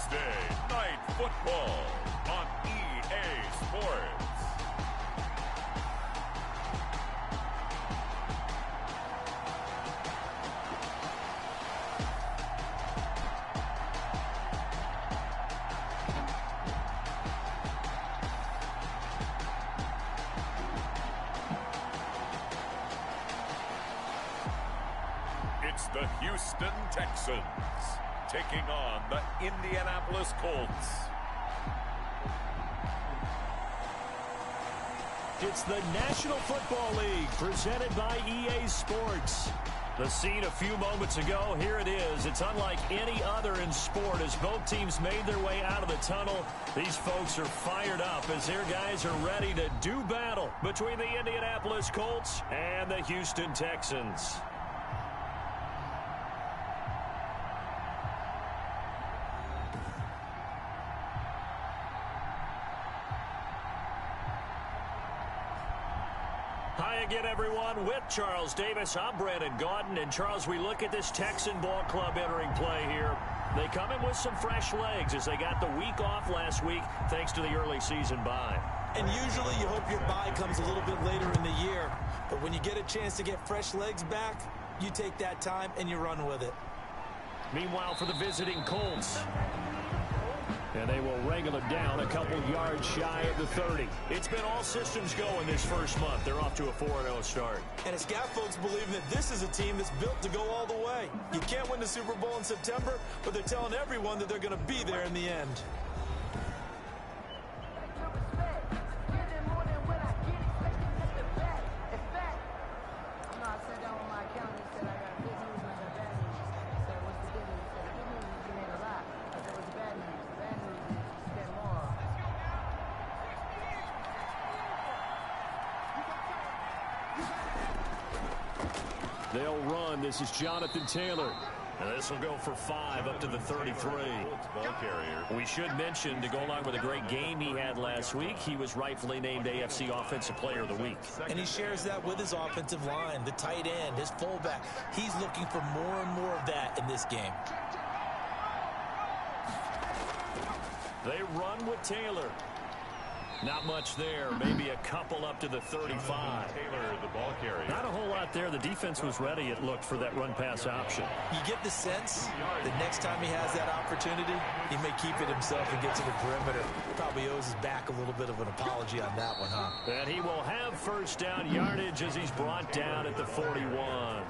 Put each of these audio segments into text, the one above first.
Thursday Night Football on EA Sports. It's the Houston Texans taking on the Indianapolis Colts. It's the National Football League presented by EA Sports. The scene a few moments ago, here it is. It's unlike any other in sport as both teams made their way out of the tunnel. These folks are fired up as their guys are ready to do battle between the Indianapolis Colts and the Houston Texans. Hi again, everyone. With Charles Davis, I'm Brandon Gaudin. And, Charles, we look at this Texan ball club entering play here. They come in with some fresh legs as they got the week off last week thanks to the early season bye. And usually you hope your bye comes a little bit later in the year. But when you get a chance to get fresh legs back, you take that time and you run with it. Meanwhile, for the visiting Colts, and they will wrangle it down a couple yards shy of the 30. It's been all systems go in this first month. They're off to a 4-0 start. And it's got folks believing that this is a team that's built to go all the way. You can't win the Super Bowl in September, but they're telling everyone that they're going to be there in the end. They'll run. This is Jonathan Taylor. And this will go for 5 up to the 33. We should mention, to go along with a great game he had last week, he was rightfully named AFC Offensive Player of the Week. And he shares that with his offensive line, the tight end, his fullback. He's looking for more and more of that in this game. They run with Taylor. Not much there. Maybe a couple up to the 35. Taylor, the ball carrier. Not a whole lot there. The defense was ready, it looked, for that run-pass option. You get the sense that next time he has that opportunity, he may keep it himself and get to the perimeter. Probably owes his back a little bit of an apology on that one, huh? And he will have first down yardage as he's brought down at the 41.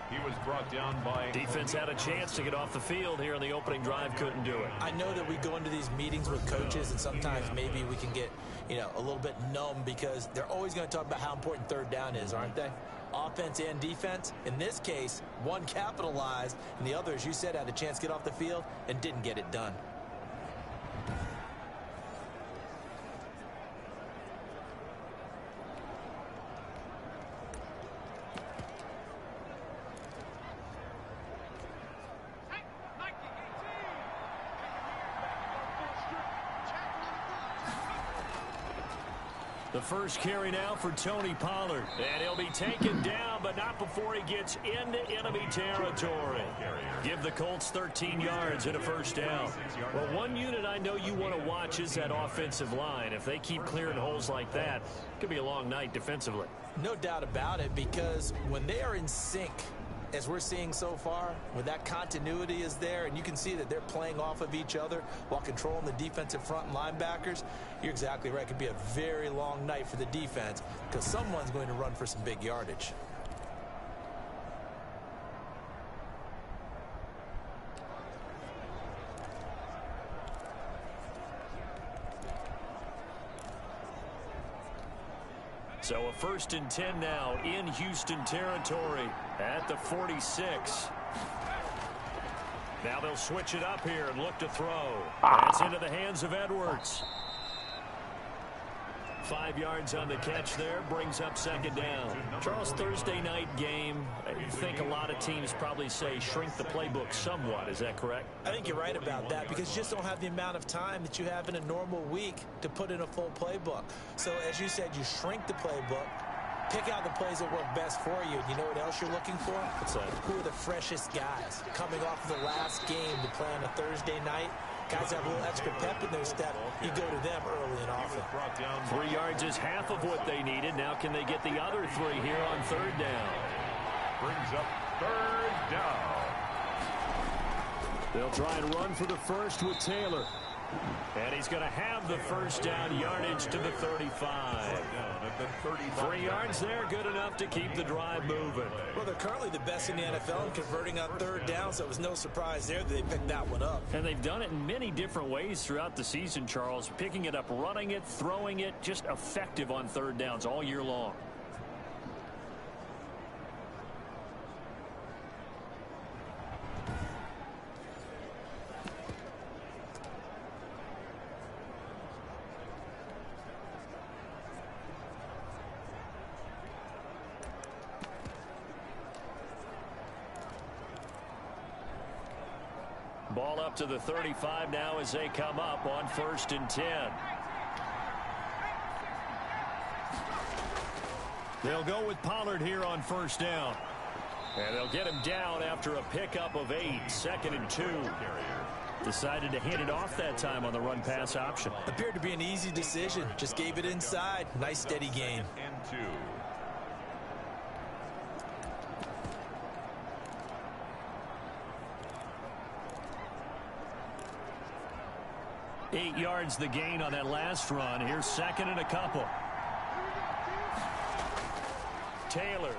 He was brought down by... Defense had a chance to get off the field here in the opening drive, couldn't do it. I know that we go into these meetings with coaches, and sometimes maybe we can get, a little bit numb because they're always going to talk about how important third down is, aren't they? Offense and defense. In this case, one capitalized, and the other, as you said, had a chance to get off the field and didn't get it done. The first carry now for Tony Pollard. And he'll be taken down, but not before he gets into enemy territory. Give the Colts 13 yards and a first down. Well, one unit I know you want to watch is that offensive line. If they keep clearing holes like that, it could be a long night defensively. No doubt about it, because when they are in sync, as we're seeing so far, when that continuity is there and you can see that they're playing off of each other while controlling the defensive front and linebackers, you're exactly right. It could be a very long night for the defense because someone's going to run for some big yardage. So a 1st and 10 now in Houston territory at the 46. Now they'll switch it up here and look to throw. That's into the hands of Edwards. 5 yards on the catch there, brings up 2nd down. Charles, Thursday night game, I think a lot of teams probably say shrink the playbook somewhat. Is that correct? I think you're right about that because you just don't have the amount of time that you have in a normal week to put in a full playbook. So as you said, you shrink the playbook, pick out the plays that work best for you. You know what else you're looking for? What's that? Who are the freshest guys coming off of the last game to play on a Thursday night? Guys have a little extra pep in their step. You go to them early and often. 3 yards is half of what they needed. Now can they get the other 3 here on third down? Brings up third down. They'll try and run for the first with Taylor. And he's going to have the first down, yardage to the 35. 3 yards there, good enough to keep the drive moving. Well, they're currently the best in the NFL in converting on third down, so it was no surprise there that they picked that one up. And they've done it in many different ways throughout the season, Charles. Picking it up, running it, throwing it, just effective on third downs all year long. Ball up to the 35 now as they come up on 1st and 10. They'll go with Pollard here on 1st down. And they'll get him down after a pickup of 8, 2nd and 2. Decided to hand it off that time on the run-pass option. Appeared to be an easy decision. Just gave it inside. Nice steady gain. And 2. 8 yards the gain on that last run. Here's 2nd and a couple. Taylor.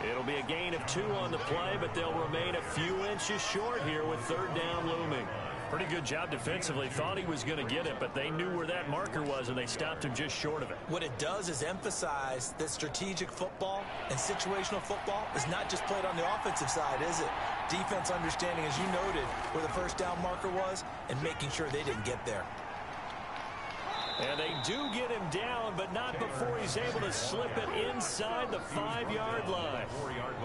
It'll be a gain of 2 on the play, but they'll remain a few inches short here with 3rd down looming. Pretty good job defensively. Thought he was going to get it, but they knew where that marker was, and they stopped him just short of it. What it does is emphasize that strategic football and situational football is not just played on the offensive side, is it? Defense understanding, as you noted, where the 1st down marker was and making sure they didn't get there. And they do get him down, but not before he's able to slip it inside the 5-yard line.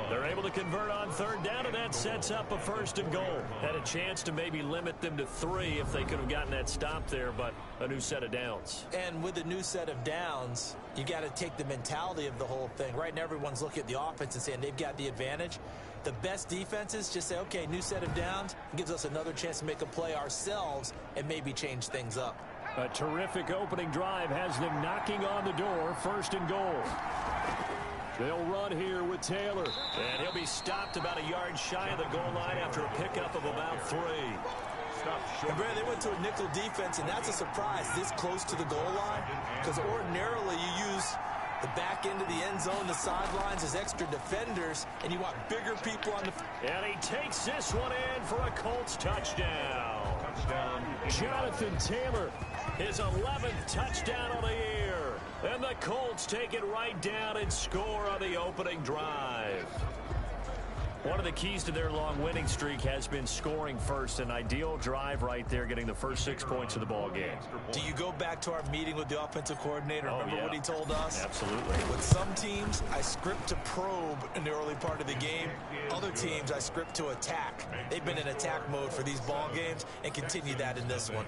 They're able to convert on 3rd down, and that sets up a 1st and goal. Had a chance to maybe limit them to 3 if they could have gotten that stop there, but a new set of downs. And with a new set of downs, you got to take the mentality of the whole thing. Right now, everyone's looking at the offense and saying they've got the advantage. The best defenses just say, okay, new set of downs. It gives us another chance to make a play ourselves and maybe change things up. A terrific opening drive has them knocking on the door. 1st and goal. They'll run here with Taylor. And he'll be stopped about a yard shy of the goal line after a pickup of about 3. And Brad, they went to a nickel defense, and that's a surprise this close to the goal line, because ordinarily you use the back end of the end zone, the sidelines as extra defenders, and you want bigger people on the... And he takes this one in for a Colts touchdown. Jonathan Taylor, his 11th touchdown of the year. And the Colts take it right down and score on the opening drive. One of the keys to their long winning streak has been scoring first. An ideal drive right there, getting the first 6 points of the ball game. Do you go back to our meeting with the offensive coordinator? Remember what he told us? Absolutely. With some teams, I script to probe in the early part of the game. Other teams, I script to attack. They've been in attack mode for these ball games and continue that in this one.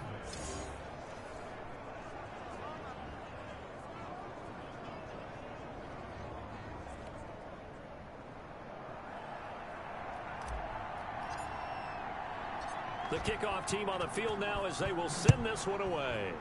The kickoff team on the field now as they will send this one away.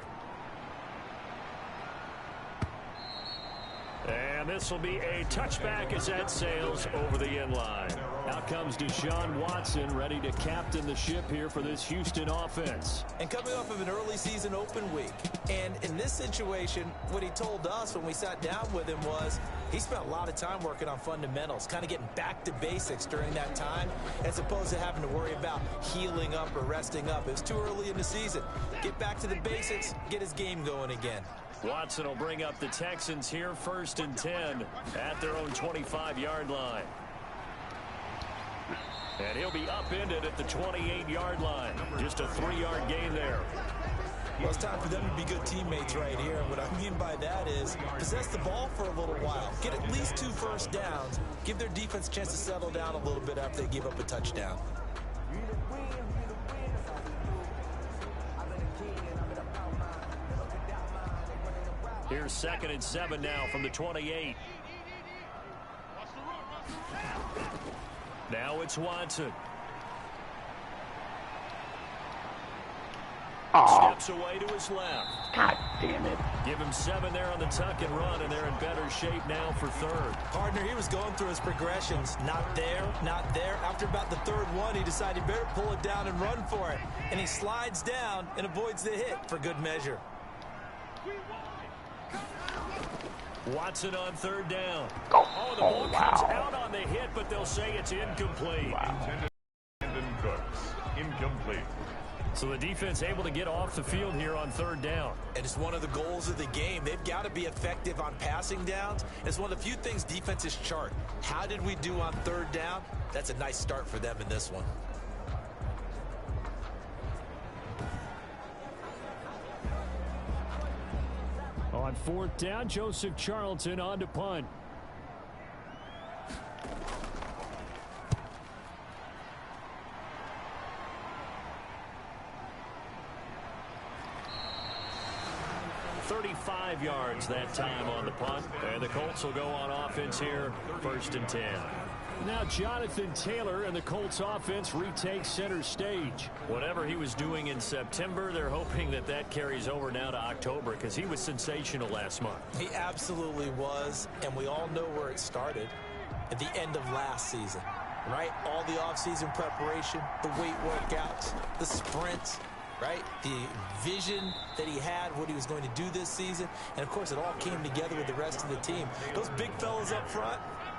And this will be a touchback as that sails over the end line. Out comes Deshaun Watson, ready to captain the ship here for this Houston offense. And coming off of an early season open week. And in this situation, what he told us when we sat down with him was he spent a lot of time working on fundamentals, kind of getting back to basics during that time, as opposed to having to worry about healing up or resting up. It was too early in the season. Get back to the basics, get his game going again. Watson will bring up the Texans here, 1st and 10 at their own 25-yard line. And he'll be upended at the 28-yard line. Just a 3-yard gain there. Well, it's time for them to be good teammates right here. And what I mean by that is possess the ball for a little while. Get at least 2 first downs. Give their defense a chance to settle down a little bit after they give up a touchdown. Here's 2nd and 7 now from the 28. Now it's Watson. Steps away to his left. God damn it. Give him 7 there on the tuck and run, and they're in better shape now for third. Partner, he was going through his progressions. Not there, not there. After about the third one, he decided he better pull it down and run for it. And he slides down and avoids the hit for good measure. Watson on third down. Oh, The ball comes wow. out on the hit, but they'll say it's incomplete. Intended Brandon Cooks. Incomplete. So the defense able to get off the field here on third down. And it's one of the goals of the game. They've got to be effective on passing downs. It's one of the few things defenses chart. How did we do on third down? That's a nice start for them in this one. On fourth down, Joseph Charlton on to punt. .35 yards that time on the punt. And the Colts will go on offense here, 1st and 10. Now Jonathan Taylor and the Colts offense retakes center stage. Whatever he was doing in September, they're hoping that that carries over now to October because he was sensational last month. He absolutely was, and we all know where it started at the end of last season, right? All the offseason preparation, the weight workouts, the sprints, right? The vision that he had, what he was going to do this season, and of course it all came together with the rest of the team. Those big fellas up front,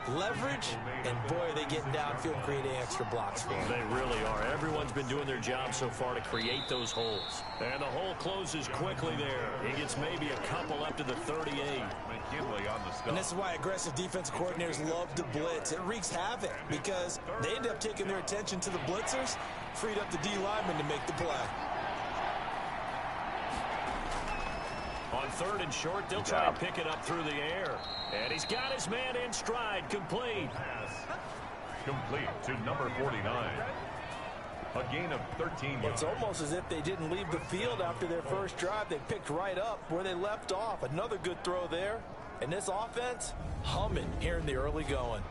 leverage, and boy, are they getting downfield, creating extra blocks for them. They really are. Everyone's been doing their job so far to create those holes. And the hole closes quickly there. He gets maybe a couple up to the 38. McKinley on the stop. And this is why aggressive defensive coordinators love to blitz. It wreaks havoc because they end up taking their attention to the blitzers, freed up the D lineman to make the play. On 3rd and short, they'll try and pick it up through the air. And he's got his man in stride, complete. Complete to number 49. A gain of 13 It's yards. almost as if they didn't leave the field after their first drive. They picked right up where they left off. Another good throw there. And this offense, humming here in the early going.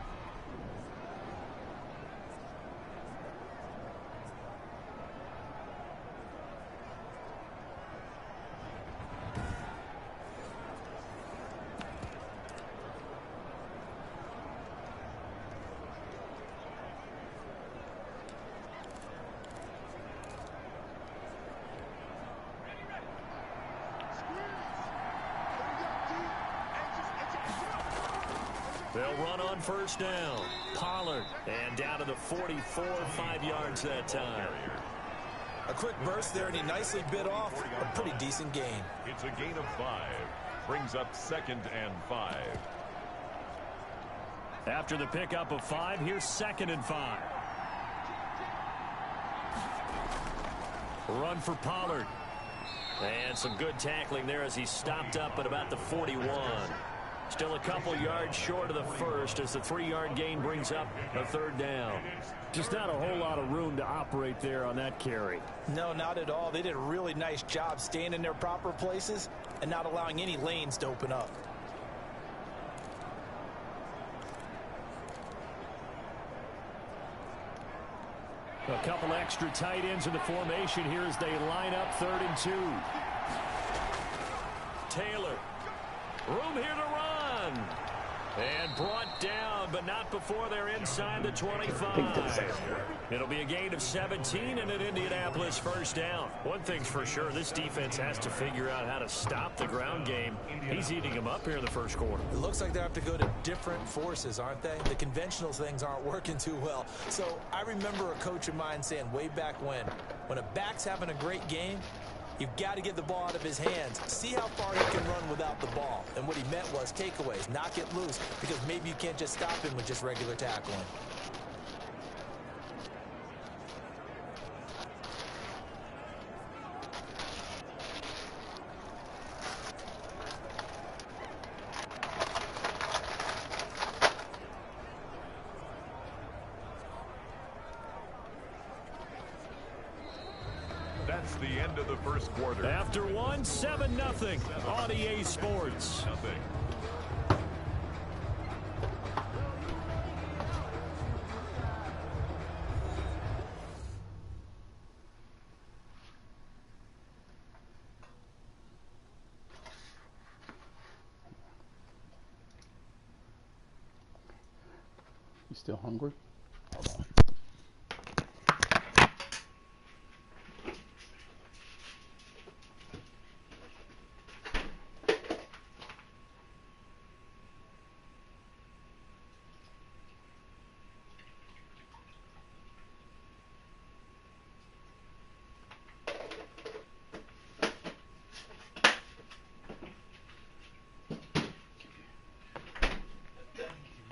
They'll run on 1st down. Pollard, and down to the 44, 5 yards that time. A quick burst there, and he nicely bit off a pretty decent gain. It's a gain of 5. Brings up 2nd and 5. After the pickup of 5, here's 2nd and 5. Run for Pollard. And some good tackling there as he stopped up at about the 41. Still a couple yards short of the first as the 3-yard gain brings up a 3rd down. Just not a whole lot of room to operate there on that carry. No, not at all. They did a really nice job staying in their proper places and not allowing any lanes to open up. A couple extra tight ends in the formation here as they line up 3rd and 2. Taylor. Room here to run. And brought down, but not before they're inside the 25. It'll be a gain of 17 and an Indianapolis 1st down. One thing's for sure, this defense has to figure out how to stop the ground game. He's eating them up here in the 1st quarter. It looks like they have to go to different forces, aren't they? The conventional things aren't working too well. So I remember a coach of mine saying way back when a back's having a great game, you've got to get the ball out of his hands. See how far he can run without the ball. And what he meant was takeaways, knock it loose, because maybe you can't just stop him with just regular tackling. That's the end of the 1st quarter. After one, 7-0 on EA Sports. Nothing. still hungry? Hold on.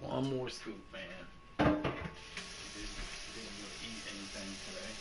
One more scoop, man. Didn't really eat anything today.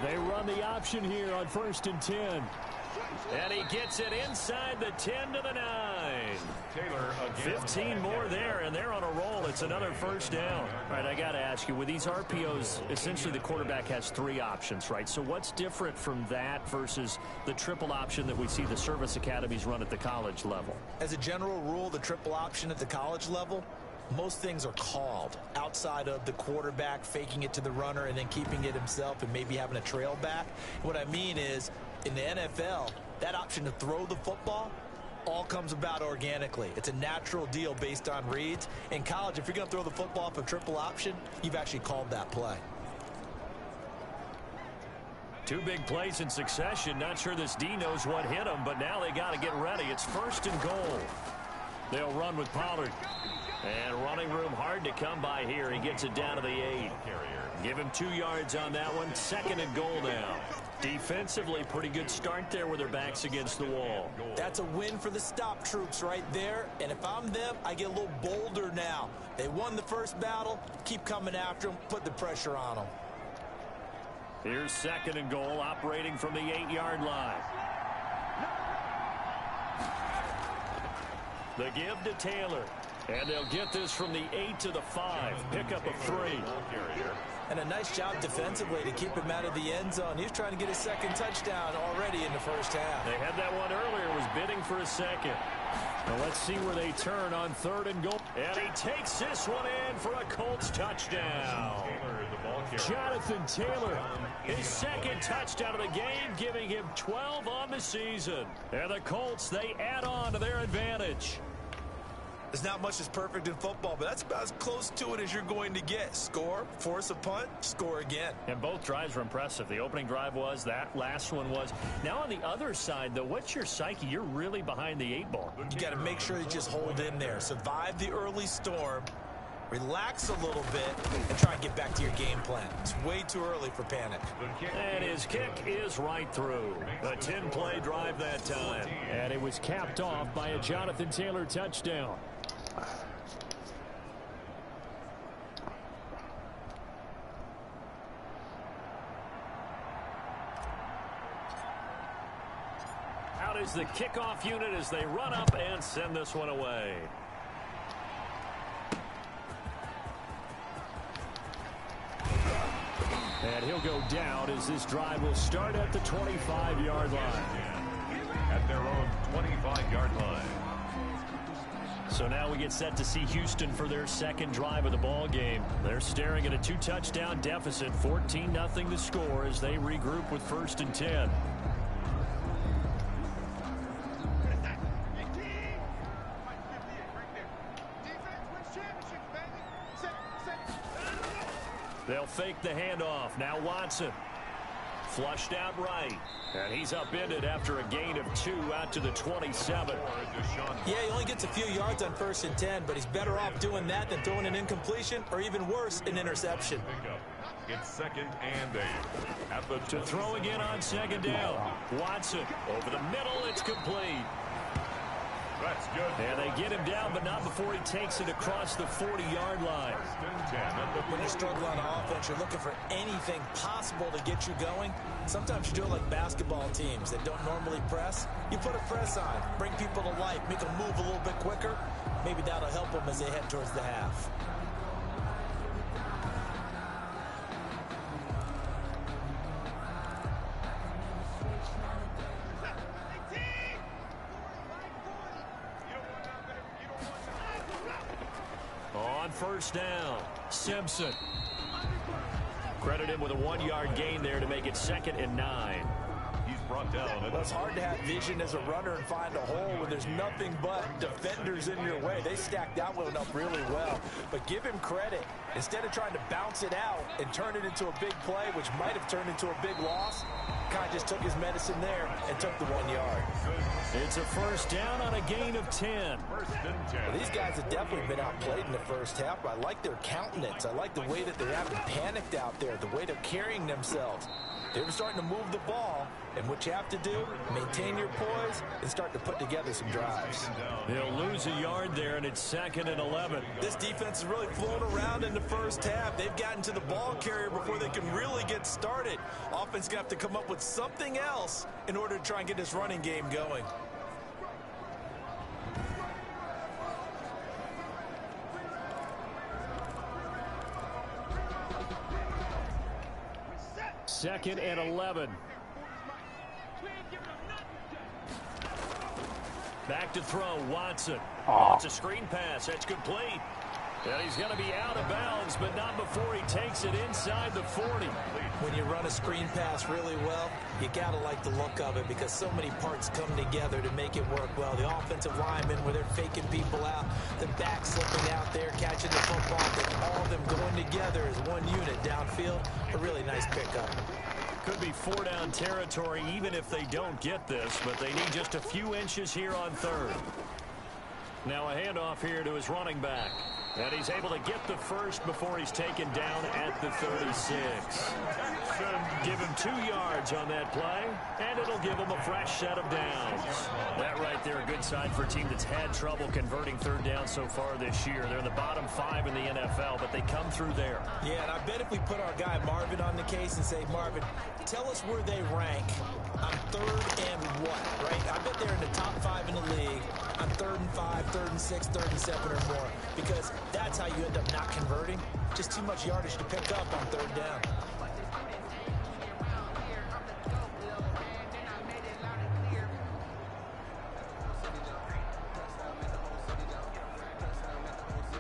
They run the option here on 1st and 10. And he gets it inside the 10 to the 9. Taylor again. 15 more there, and they're on a roll. It's another first down. All right, I got to ask you, with these RPOs, essentially the quarterback has 3 options, right? So what's different from that versus the triple option that we see the service academies run at the college level? As a general rule, the triple option at the college level, most things are called outside of the quarterback faking it to the runner and then keeping it himself and maybe having a trail back. What I mean is, in the NFL, that option to throw the football all comes about organically. It's a natural deal based on reads. In college, if you're going to throw the football off a triple option, you've actually called that play. 2 big plays in succession. Not sure this D knows what hit him, but now they got to get ready. It's 1st and goal. They'll run with Pollard. And running room hard to come by here. He gets it down to the 8. Give him 2 yards on that one. 2nd and goal now. Defensively, pretty good start there with their backs against the wall. That's a win for the stop troops right there. And if I'm them, I get a little bolder now. They won the first battle. Keep coming after them. Put the pressure on them. Here's 2nd and goal, operating from the 8-yard line. The give to Taylor. And they'll get this from the 8 to the 5. Pickup of 3. And a nice job defensively to keep him out of the end zone. He was trying to get his 2nd touchdown already in the first half. They had that one earlier, was bidding for a 2nd. Now let's see where they turn on 3rd and goal. And he takes this one in for a Colts touchdown. Jonathan Taylor, his 2nd touchdown of the game, giving him 12 on the season. And the Colts, they add on to their advantage. There's not much that's perfect in football, but that's about as close to it as you're going to get. Score, force a punt, score again. And both drives were impressive. The opening drive was, that last one was. Now on the other side, though, what's your psyche? You're really behind the 8 ball. You got to make sure you just hold in there. Survive the early storm, relax a little bit, and try and get back to your game plan. It's way too early for panic. And his kick is right through. A 10-play drive that time. And it was capped off by a Jonathan Taylor touchdown. Out is the kickoff unit as they run up and send this one away. And he'll go down as this drive will start at the 25-yard line. At their own 25-yard line. So now we get set to see Houston for their 2nd drive of the ball game. They're staring at a 2-touchdown deficit, 14-0 the score as they regroup with 1st and 10. They'll fake the handoff. Now Watson. Flushed out right. And he's upended after a gain of 2 out to the 27. Yeah, he only gets a few yards on 1st and 10, but he's better off doing that than throwing an incompletion or even worse, an interception. It's 2nd and 8. At the to throw again on 2nd down. Watson over the middle. It's complete. That's good. And they get him down, but not before he takes it across the 40-yard line. When you struggle on offense, you're looking for anything possible to get you going. Sometimes you do it like basketball teams that don't normally press. You put a press on, bring people to life, make them move a little bit quicker. Maybe that'll help them as they head towards the half. On 1st down, Simpson. Credit him with a 1-yard gain there to make it 2nd and 9. He's brought down. Well, it's hard to have vision as a runner and find a hole when there's nothing but defenders in your way. They stacked that one up really well. But give him credit. Instead of trying to bounce it out and turn it into a big play, which might have turned into a big loss, kind of just took his medicine there and took the 1 yard. It's a 1st down on a gain of 10. Well, these guys have definitely been outplayed in the first half, but I like their countenance. I like the way that they haven't panicked out there, the way they're carrying themselves. They're starting to move the ball, and what you have to do, maintain your poise and start to put together some drives. They'll lose a yard there, and it's 2nd and 11. This defense is really flown around in the first half. They've gotten to the ball carrier before they can really get started. Offense going to have to come up with something else in order to try and get this running game going. Second and 11. Back to throw, Watson. It's a screen pass. That's complete. And he's going to be out of bounds, but not before he takes it inside the 40. When you run a screen pass really well, you got to like the look of it because so many parts come together to make it work well. The offensive linemen, where they're faking people out, the back slipping out there, catching the football, all of them going together as one unit downfield. A really nice pickup. Could be 4-down territory even if they don't get this, but they need just a few inches here on 3rd. Now a handoff here to his running back. And he's able to get the first before he's taken down at the 36. Give him 2 yards on that play, and it'll give him a fresh set of downs. That right there, a good sign for a team that's had trouble converting 3rd down so far this year. They're in the bottom 5 in the NFL, but they come through there. Yeah, and I bet if we put our guy Marvin on the case and say, Marvin, tell us where they rank on 3rd and what, right? I bet they're in the top 5 in the league on 3rd and 5, 3rd and 6, 3rd and 7 or more, because that's how you end up not converting. Just too much yardage to pick up on 3rd down.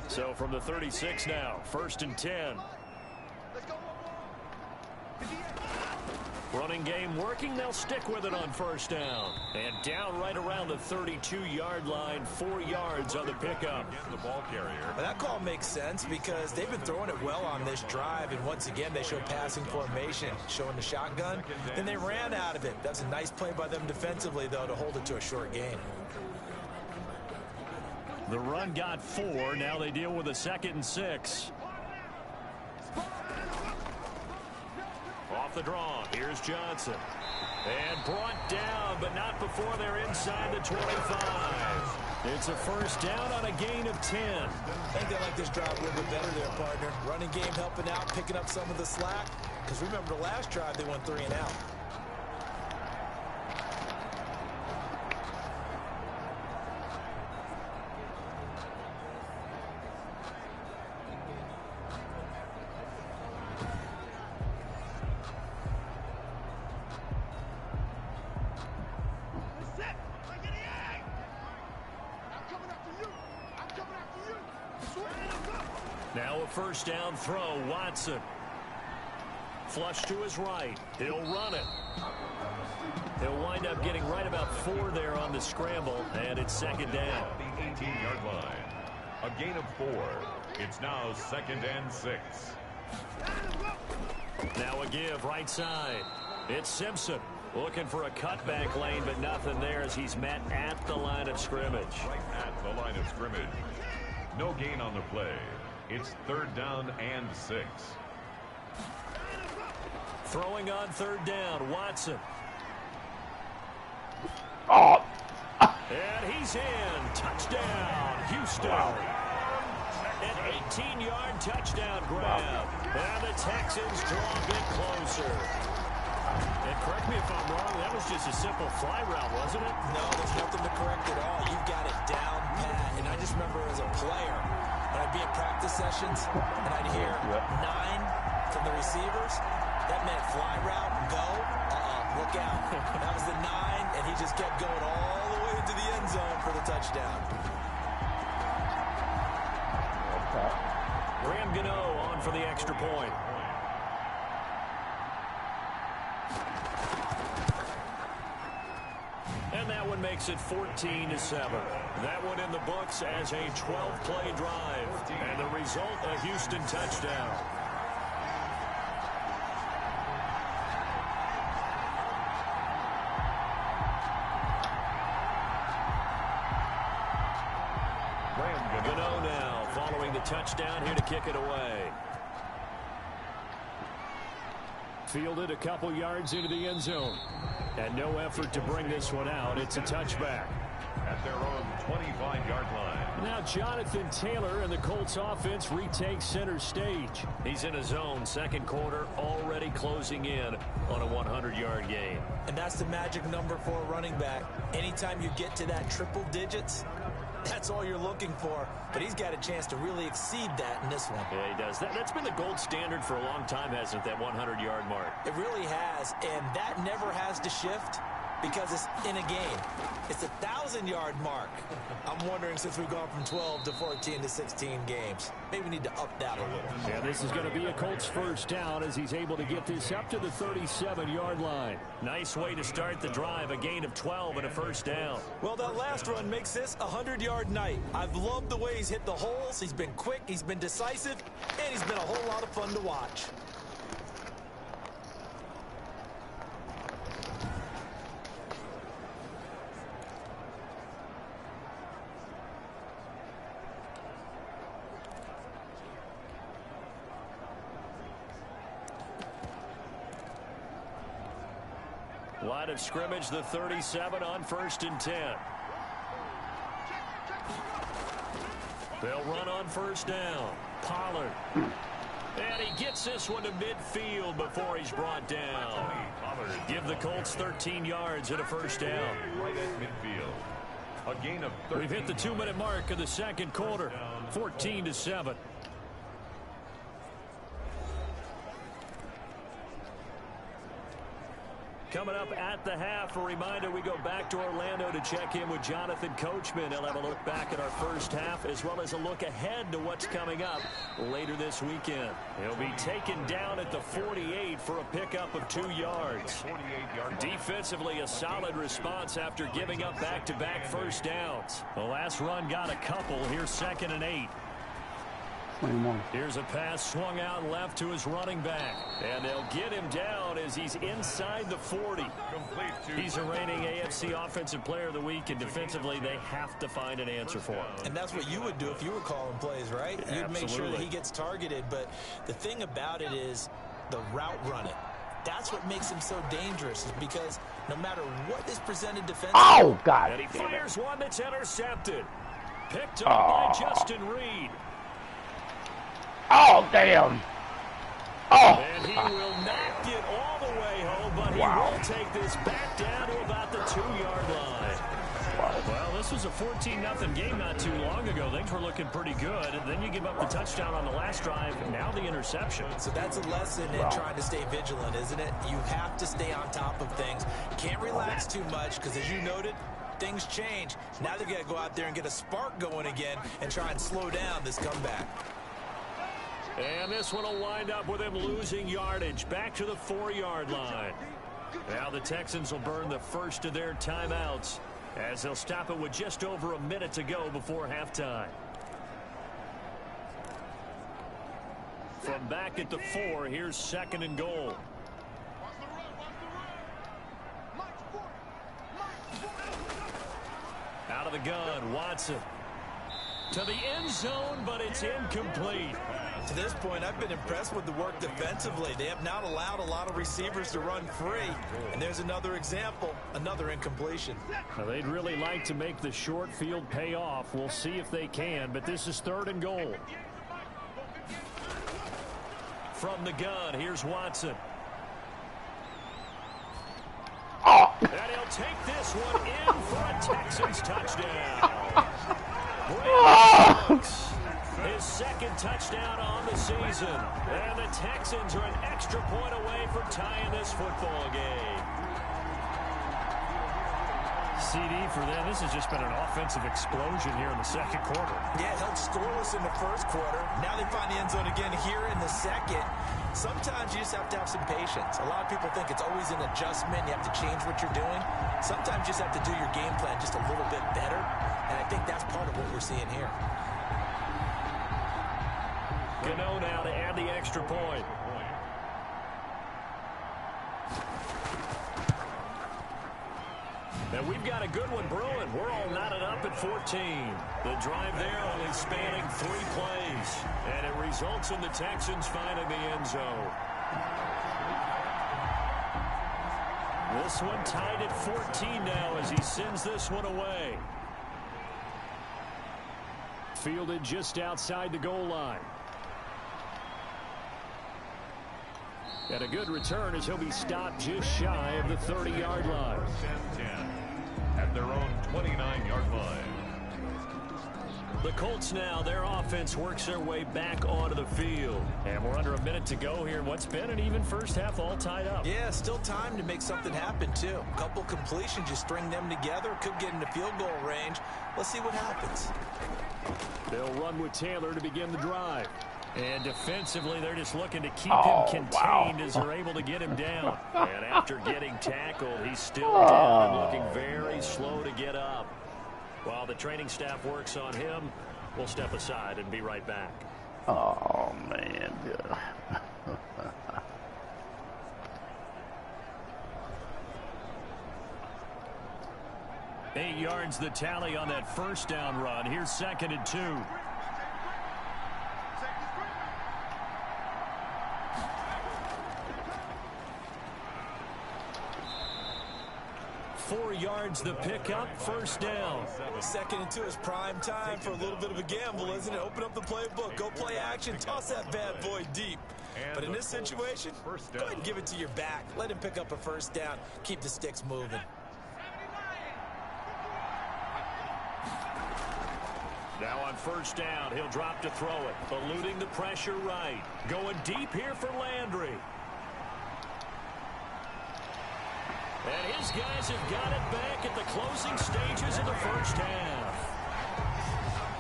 So from the 36 now, 1st and 10. Running game working. They'll stick with it on 1st down. And down right around the 32-yard line, 4 yards on the pickup. The ball carrier. Well, that call makes sense because they've been throwing it well on this drive, and once again they show passing formation, showing the shotgun. Then they ran out of it. That's a nice play by them defensively, though, to hold it to a short gain. The run got 4. Now they deal with a 2nd and 6. Off the draw, here's Johnson. And brought down, but not before they're inside the 25. It's a 1st down on a gain of 10. I think they like this drive a little bit better there, partner. Running game helping out, picking up some of the slack. Because remember the last drive, they went 3 and out. Now a 1st down throw, Watson. Flush to his right. He'll run it. He'll wind up getting right about 4 there on the scramble, and it's 2nd down. The 18-yard line. A gain of 4. It's now 2nd and 6. Now a give right side. It's Simpson looking for a cutback lane, but nothing there as he's met at the line of scrimmage. Right at the line of scrimmage. No gain on the play. It's 3rd down and 6. Throwing on 3rd down, Watson. Oh. And he's in. Touchdown, Houston. Wow. An 18-yard touchdown grab. And the Texans draw a bit closer. And correct me if I'm wrong, that was just a simple fly route, wasn't it? No, there's nothing to correct at all. You've got it down pat. And I just remember as a player, when I'd be at practice sessions, and I'd hear 9 from the receivers, that meant fly route, go, look out. That was the 9, and he just kept going all the way into the end zone for the touchdown. Graham Gano on for the extra point. And that one makes it 14-7. That one in the books as a 12-play drive. And the result, a Houston touchdown. Gano now following the touchdown here to kick it away. Fielded a couple yards into the end zone. And no effort to bring this one out. It's a touchback. At their own 25-yard line. Now Jonathan Taylor and the Colts offense retakes center stage. He's in his own second quarter, already closing in on a 100-yard gain. And that's the magic number for a running back. Anytime you get to that triple digits, that's all you're looking for. But he's got a chance to really exceed that in this one. Yeah, he does. That's been the gold standard for a long time, hasn't it, that 100-yard mark? It really has, and that never has to shift because it's in a game. It's a 1,000-yard mark. I'm wondering, since we've gone from 12 to 14 to 16 games, maybe we need to up that a little. Yeah, this is going to be a Colts first down as he's able to get this up to the 37-yard line. Nice way to start the drive, a gain of 12 and a first down. Well, that last run makes this a 100-yard night. I've loved the way he's hit the holes. He's been quick, he's been decisive, and he's been a whole lot of fun to watch. Line of scrimmage, the 37 on 1st and 10. They'll run on first down. Pollard. And he gets this one to midfield before he's brought down. Give the Colts 13 yards and a first down. Right at midfield. A gain of 13. We've hit the 2-minute mark of the second quarter. 14-7. Coming up at the half, a reminder, we go back to Orlando to check in with Jonathan Coachman. He'll have a look back at our first half as well as a look ahead to what's coming up later this weekend. He'll be taken down at the 48 for a pickup of 2 yards. Defensively, a solid response after giving up back-to-back first downs. The last run got a couple. Here's 2nd and 8. Here's a pass swung out left to his running back. And they'll get him down as he's inside the 40. He's a reigning AFC Offensive Player of the Week, and defensively they have to find an answer for him. And that's what you would do if you were calling plays, right? You'd make sure that he gets targeted. But the thing about it is the route running. That's what makes him so dangerous, is because no matter what is presented defensively. Oh, God. And he fires one that's intercepted. Picked up by Justin Reed. Oh, damn. Oh. And he will not get all the way home, but he will take this back down to about the 2-yard line. Well, this was a 14-0 game not too long ago. Things were looking pretty good. And then you give up the touchdown on the last drive, and now the interception. So that's a lesson in trying to stay vigilant, isn't it? You have to stay on top of things. Can't relax too much because, as you noted, things change. Now they've got to go out there and get a spark going again and try and slow down this comeback. And this one will wind up with him losing yardage back to the 4-yard line. Now the Texans will burn the first of their timeouts as they'll stop it with just over a minute to go before halftime. From back at the 4, here's 2nd and goal. Out of the gun, Watson. To the end zone, but it's incomplete. To this point, I've been impressed with the work defensively. They have not allowed a lot of receivers to run free. And there's another example, another incompletion. Well, they'd really like to make the short field pay off. We'll see if they can, but this is 3rd and goal. From the gun, here's Watson. Oh. And he'll take this one in for a Texans touchdown. Brooks. His 2nd touchdown on the season. And the Texans are an extra point away from tying this football game. CD for them. This has just been an offensive explosion here in the second quarter. Yeah, held scoreless in the first quarter. Now they find the end zone again here in the second. Sometimes you just have to have some patience. A lot of people think it's always an adjustment. You have to change what you're doing. Sometimes you just have to do your game plan just a little bit better. And I think that's part of what we're seeing here. Gano now to add the extra point. And we've got a good one brewing. We're all knotted up at 14. The drive there only spanning 3 plays. And it results in the Texans finding the end zone. This one tied at 14 now as he sends this one away. Fielded just outside the goal line. And a good return as he'll be stopped just shy of the 30-yard line. And 10 at their own 29-yard line. The Colts now, their offense works their way back onto the field. And we're under a minute to go here in what's been an even first half, all tied up. Yeah, still time to make something happen, too. A couple completions, just string them together. Could get into field goal range. Let's see what happens. They'll run with Taylor to begin the drive. And defensively, they're just looking to keep him contained as they're able to get him down. And after getting tackled, he's still down and looking very slow to get up. While the training staff works on him, we'll step aside and be right back. Oh, man. 8 yards the tally on that first down run. Here's 2nd and 2. 4 yards the pickup, first down. 2nd and 2 is prime time for a little bit of a gamble, isn't it? Open up the playbook, go play action, toss that bad boy deep. But in this situation, go ahead and give it to your back. Let him pick up a first down. Keep the sticks moving. Now on first down, he'll drop to throw it. Eluding the pressure right. Going deep here for Landry. And his guys have got it back at the closing stages of the first half.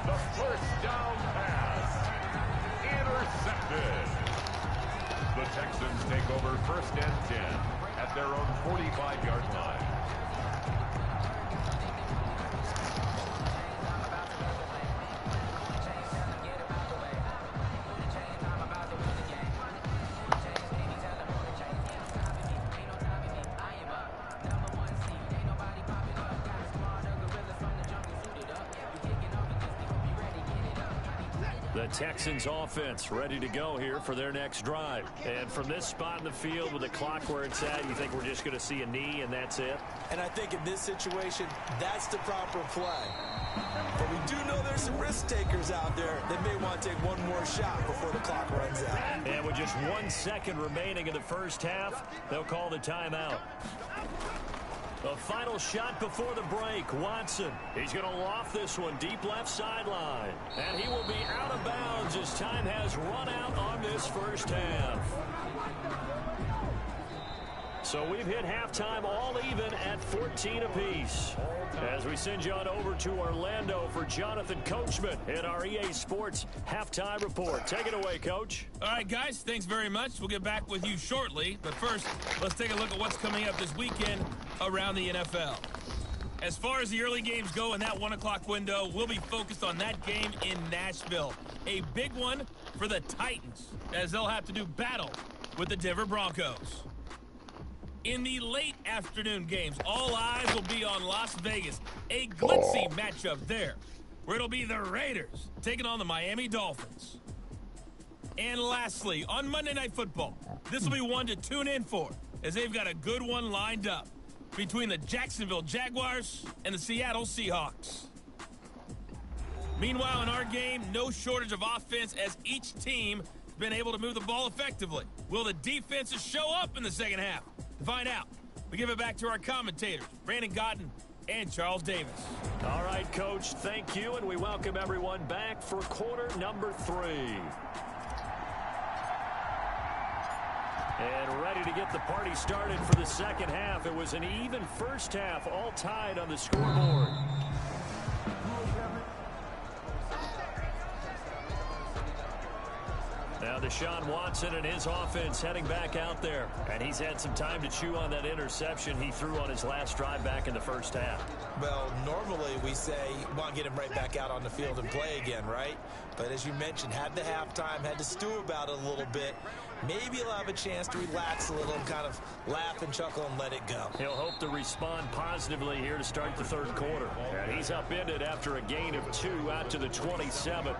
The first down pass. Intercepted. The Texans take over 1st and 10 at their own 45-yard line. The Texans offense ready to go here for their next drive. And from this spot in the field with the clock where it's at, you think we're just going to see a knee and that's it? And I think in this situation, that's the proper play. But we do know there's some risk takers out there that may want to take one more shot before the clock runs out. And with just 1 second remaining in the first half, they'll call the timeout. A final shot before the break. Watson, he's going to loft this one deep left sideline. And he will be out of bounds as time has run out on this first half. So we've hit halftime all even at 14 apiece. As we send you on over to Orlando for Jonathan Coachman in our EA Sports Halftime Report. Take it away, Coach. All right, guys, thanks very much. We'll get back with you shortly. But first, let's take a look at what's coming up this weekend around the NFL. As far as the early games go in that 1 o'clock window, we'll be focused on that game in Nashville. A big one for the Titans, as they'll have to do battle with the Denver Broncos. In the late afternoon games, all eyes will be on Las Vegas. A glitzy matchup there, where it'll be the Raiders taking on the Miami Dolphins. And lastly, on Monday Night Football, this will be one to tune in for, as they've got a good one lined up between the Jacksonville Jaguars and the Seattle Seahawks. Meanwhile, in our game, no shortage of offense as each team has been able to move the ball effectively. Will the defenses show up in the second half? To find out, we give it back to our commentators, Brandon Gaudin and Charles Davis. All right, Coach, thank you, and we welcome everyone back for quarter number 3. And ready to get the party started for the second half. It was an even first half, all tied on the scoreboard. Now Deshaun Watson and his offense heading back out there. And he's had some time to chew on that interception he threw on his last drive back in the first half. Well, normally we say you want to get him right back out on the field and play again, right? But as you mentioned, had the halftime, had to stew about it a little bit. Maybe he'll have a chance to relax a little and kind of laugh and chuckle and let it go. He'll hope to respond positively here to start the third quarter. And he's upended after a gain of 2 out to the 27.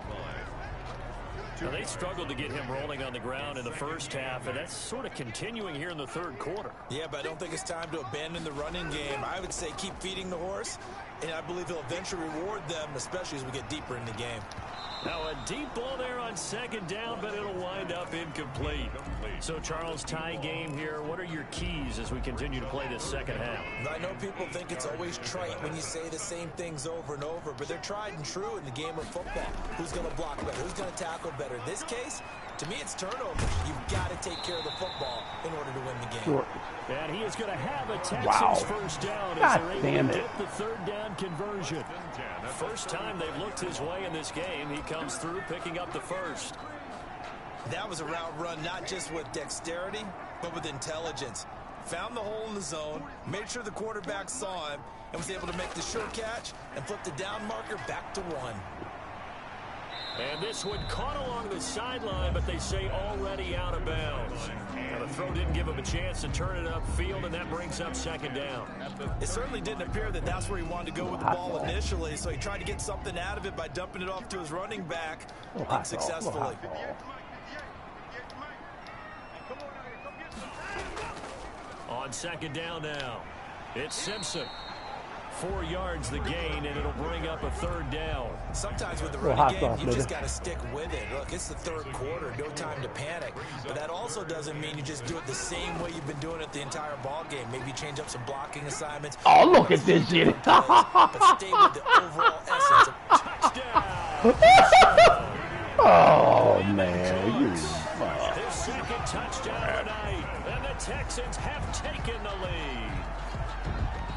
Now, they struggled to get him rolling on the ground in the first half, and that's sort of continuing here in the third quarter. Yeah, but I don't think it's time to abandon the running game. I would say keep feeding the horse, and I believe he'll eventually reward them, especially as we get deeper in the game. Now a deep ball there on second down, but it'll wind up incomplete. So, Charles, tie game here. What are your keys as we continue to play this second half? I know people think it's always trite when you say the same things over and over, but they're tried and true in the game of football. Who's going to block better? Who's going to tackle better? In this case, to me, it's turnovers. You've got to take care of the football in order to win the game. Sure. And he is going to have a Texans first down as they're able to get the third down conversion. First time they've looked his way in this game. He comes through picking up the first. That was a route run not just with dexterity, but with intelligence. Found the hole in the zone, made sure the quarterback saw him, and was able to make the sure catch and flip the down marker back to 1. And this one caught along the sideline, but they say already out of bounds. Now the throw didn't give him a chance to turn it upfield, and that brings up second down. It certainly didn't appear that that's where he wanted to go with the ball initially, so he tried to get something out of it by dumping it off to his running back unsuccessfully. On second down now, it's Simpson. 4 yards the gain, and it'll bring up a third down. Sometimes with the running game, you just got to stick with it. Look, it's the third quarter, no time to panic. But that also doesn't mean you just do it the same way you've been doing it the entire ball game. Maybe change up some blocking assignments. Oh, look at this shit. But stay with the overall essence of Touchdown. Oh, man. You Their second touchdown of the night, and the Texans have taken the lead.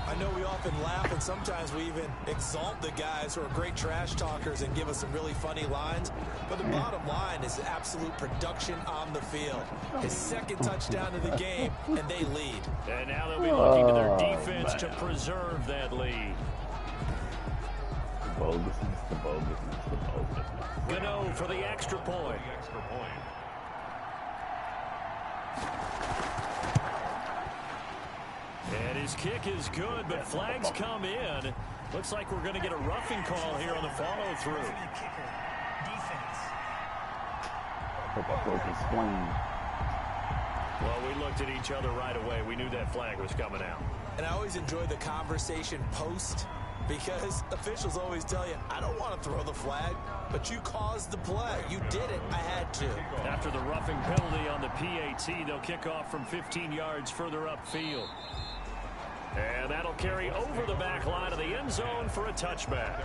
I know we often laugh, and sometimes we even exalt the guys who are great trash talkers and give us some really funny lines. But the bottom line is absolute production on the field. His second touchdown of the game, and they lead. And now they'll be looking to their defense to preserve that lead. The bogusness, the bogusness, the bogusness. Gano for the extra point. And his kick is good, but flags come in. Looks like we're going to get a roughing call here on the follow-through. Well, we looked at each other right away. We knew that flag was coming out. And I always enjoy the conversation post, because officials always tell you, I don't want to throw the flag, but you caused the play. You did it. I had to. After the roughing penalty on the PAT, they'll kick off from 15 yards further upfield. And that'll carry over the back line of the end zone for a touchback.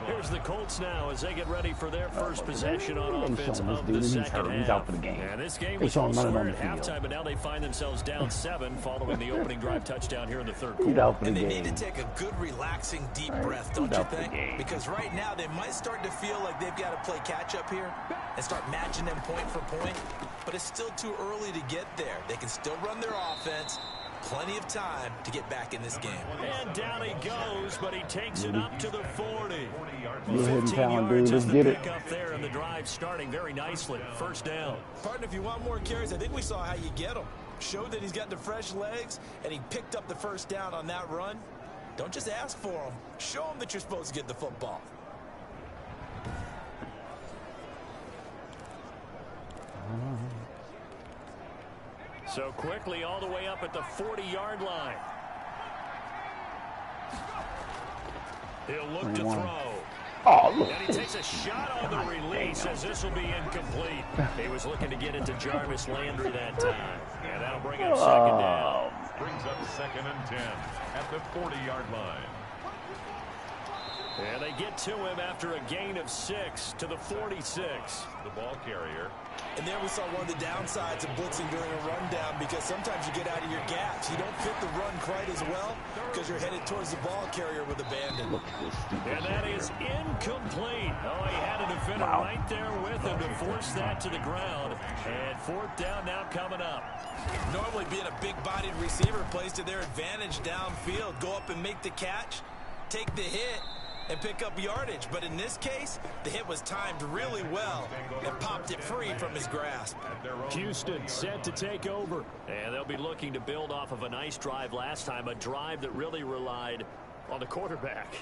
Here's the Colts now as they get ready for their first possession on offense of the second half. And this game was square at halftime, but now they find themselves down 7 following the opening drive touchdown here in the third quarter. And they need to take a good, relaxing, deep breath, don't you think? Because right now they might start to feel like they've got to play catch-up here and start matching them point for point. But it's still too early to get there. They can still run their offense. Plenty of time to get back in this game. And down he goes, but he takes it up to the 40. You're 15 yards is the pickup there, and the drive starting very nicely. First down. Partner, if you want more carries, I think we saw how you get them. Showed that he's got the fresh legs, and he picked up the first down on that run. Don't just ask for them. Show them that you're supposed to get the football. So quickly all the way up at the 40-yard line. He'll look to throw. Oh, look. And he takes a shot on the release as this will be incomplete. He was looking to get into Jarvis Landry that time. And that'll bring up second down. Brings up 2nd and 10 at the 40-yard line. And they get to him after a gain of 6 to the 46. The ball carrier. And there we saw one of the downsides of blitzing during a rundown, because sometimes you get out of your gaps. You don't fit the run quite as well because you're headed towards the ball carrier with abandon. And that is incomplete. Oh, he had a defender right there with him to force that to the ground. And 4th down now coming up. Normally being a big-bodied receiver plays to their advantage downfield. Go up and make the catch, take the hit, and pick up yardage. But in this case, the hit was timed really well and popped it free from his grasp. Houston set to take over. And they'll be looking to build off of a nice drive last time, a drive that really relied on the quarterback.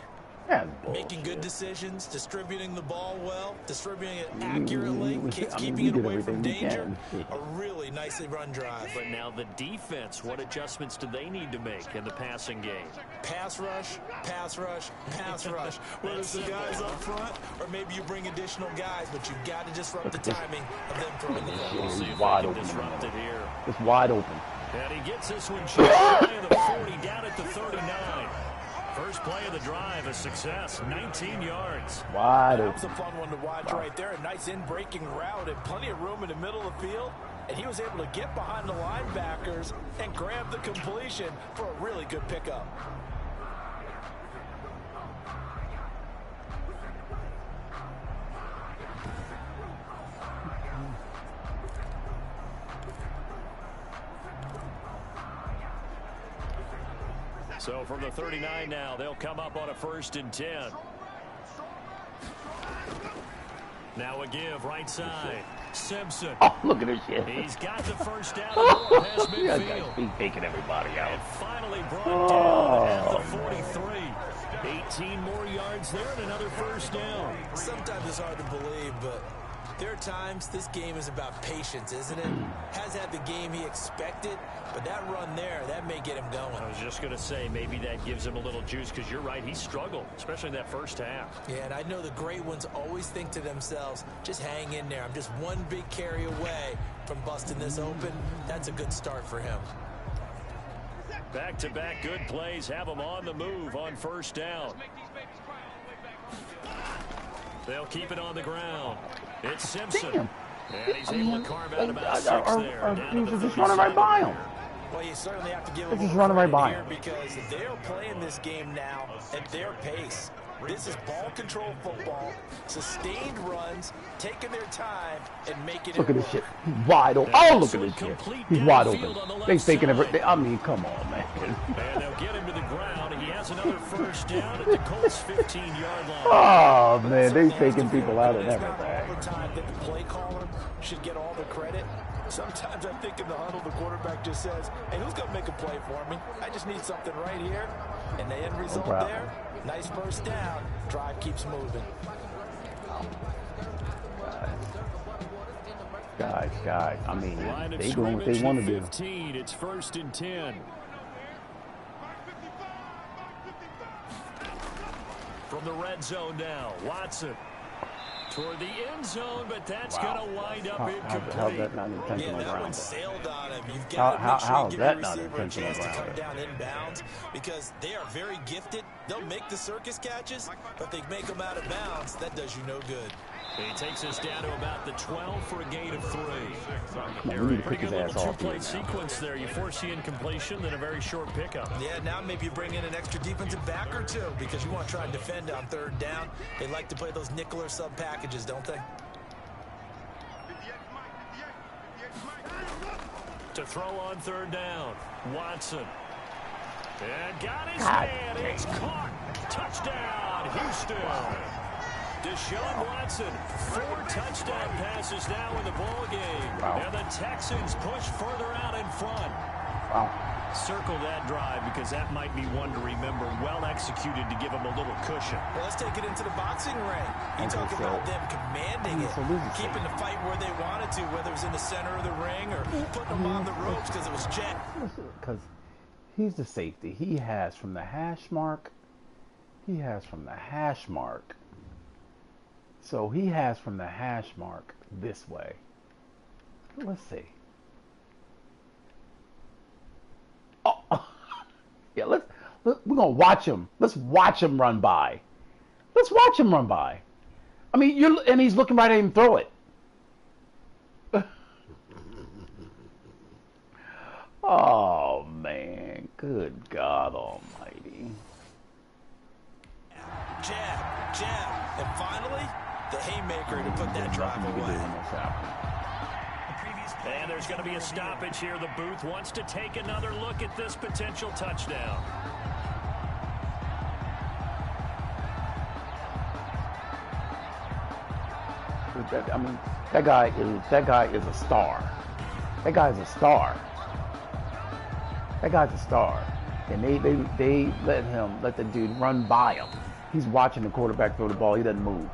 That's Making good bullshit. decisions, distributing the ball well, distributing it accurately, keeping we it did away from everything we danger. can. A really nicely run drive. But now the defense, what adjustments do they need to make in the passing game? Pass rush, pass rush, pass rush. Whether it's the guys up front or maybe you bring additional guys, but you've got to disrupt the timing of them throwing the ball. We'll see He's if wide they can open. disrupt it here. It's wide open. And he gets this one just shy of the 40, down at the 39. First play of the drive, a success, 19 yards. Wide That was a open. fun one to watch right there. A nice in-breaking route and plenty of room in the middle of the field. And he was able to get behind the linebackers and grab the completion for a really good pickup. So from the 39 now, they'll come up on a 1st and 10. Now a give, right side. Simpson. Oh, look at this shit. He's got the first down and more past Yeah, midfield. he's taking everybody out. And finally brought down at the 43. 18 more yards there and another first down. Sometimes it's hard to believe, but there are times this game is about patience, isn't it? Has had the game he expected, but that run there, that may get him going. I was just going to say, maybe that gives him a little juice, because you're right, he struggled, especially in that first half. Yeah, and I know the great ones always think to themselves, just hang in there. I'm just one big carry away from busting this open. That's a good start for him. Back-to-back good plays have him on the move on first down. They'll keep it on the ground. It's Simpson. Damn. And he's able to carve out about 6 there. Our down to dudes the are just running right 37. by him. Well, you certainly have to give They're them just running right by here him. because they're playing this game now at their pace. This is ball control football, sustained runs, taking their time and making Look it at this work. shit. He's wide open. Oh, look at this shit. He's wide open. They taking everything. I mean, come on, man. And they'll get him to the ground. He has another first down at the Colts' 15-yard line. Oh, man, they Certainly has taking to feel people out of good. It's not everything. all the time that the play caller should get all the credit. Sometimes I think in the huddle, the quarterback just says, hey, who's going to make a play for me? I just need something right here. And the end result problem. there, nice first down. Drive keeps moving. Guys, I mean, Line of they doing what they scrimmage want to at do. 15. It's 1st and 10. From the red zone now, Watson toward the end zone, but that's Wow. going to wind up How's incomplete. that not Yeah, intentional that one ground? sailed on him. You've got to make sure how you is give that your not receiver a intentional chance to come ground? down inbounds because they are very gifted. They'll make the circus catches, but they make them out of bounds. That does you no good. He takes us down to about the 12 for a gain of 3. Come on, we need to Pretty pick good his little ass off two-play here. sequence there. You force the incompletion, then a very short pickup. Yeah, now maybe you bring in an extra defensive back or two because you want to try and defend on 3rd down. They like to play those nickel or sub packages, don't they? To throw on 3rd down, Watson. And got his God man. It's caught. Touchdown, Houston. Deshaun Watson, 4 touchdown passes now in the ball game. Wow. And the Texans push further out in front. Wow. Circle that drive because that might be one to remember. Well executed to give them a little cushion. Well, let's take it into the boxing ring. You Okay, talk so- about them commanding it, so this is- keeping the fight where they wanted to, whether it was in the center of the ring or putting them on the ropes because it was Jet. Because he's the safety. He has from the hash mark. So he has from the hash mark this way. Let's see. Oh, yeah. We're gonna watch him. Let's watch him run by. I mean, and he's looking right at him throw it. Oh man, good God Almighty! Jab, and finally, the haymaker to put that drive Nothing you can do away. when this happens. And there's going to be a stoppage here. The booth wants to take another look at this potential touchdown. I mean, that guy is a star. That guy's a star. And they let the dude run by him. He's watching the quarterback throw the ball. He doesn't move.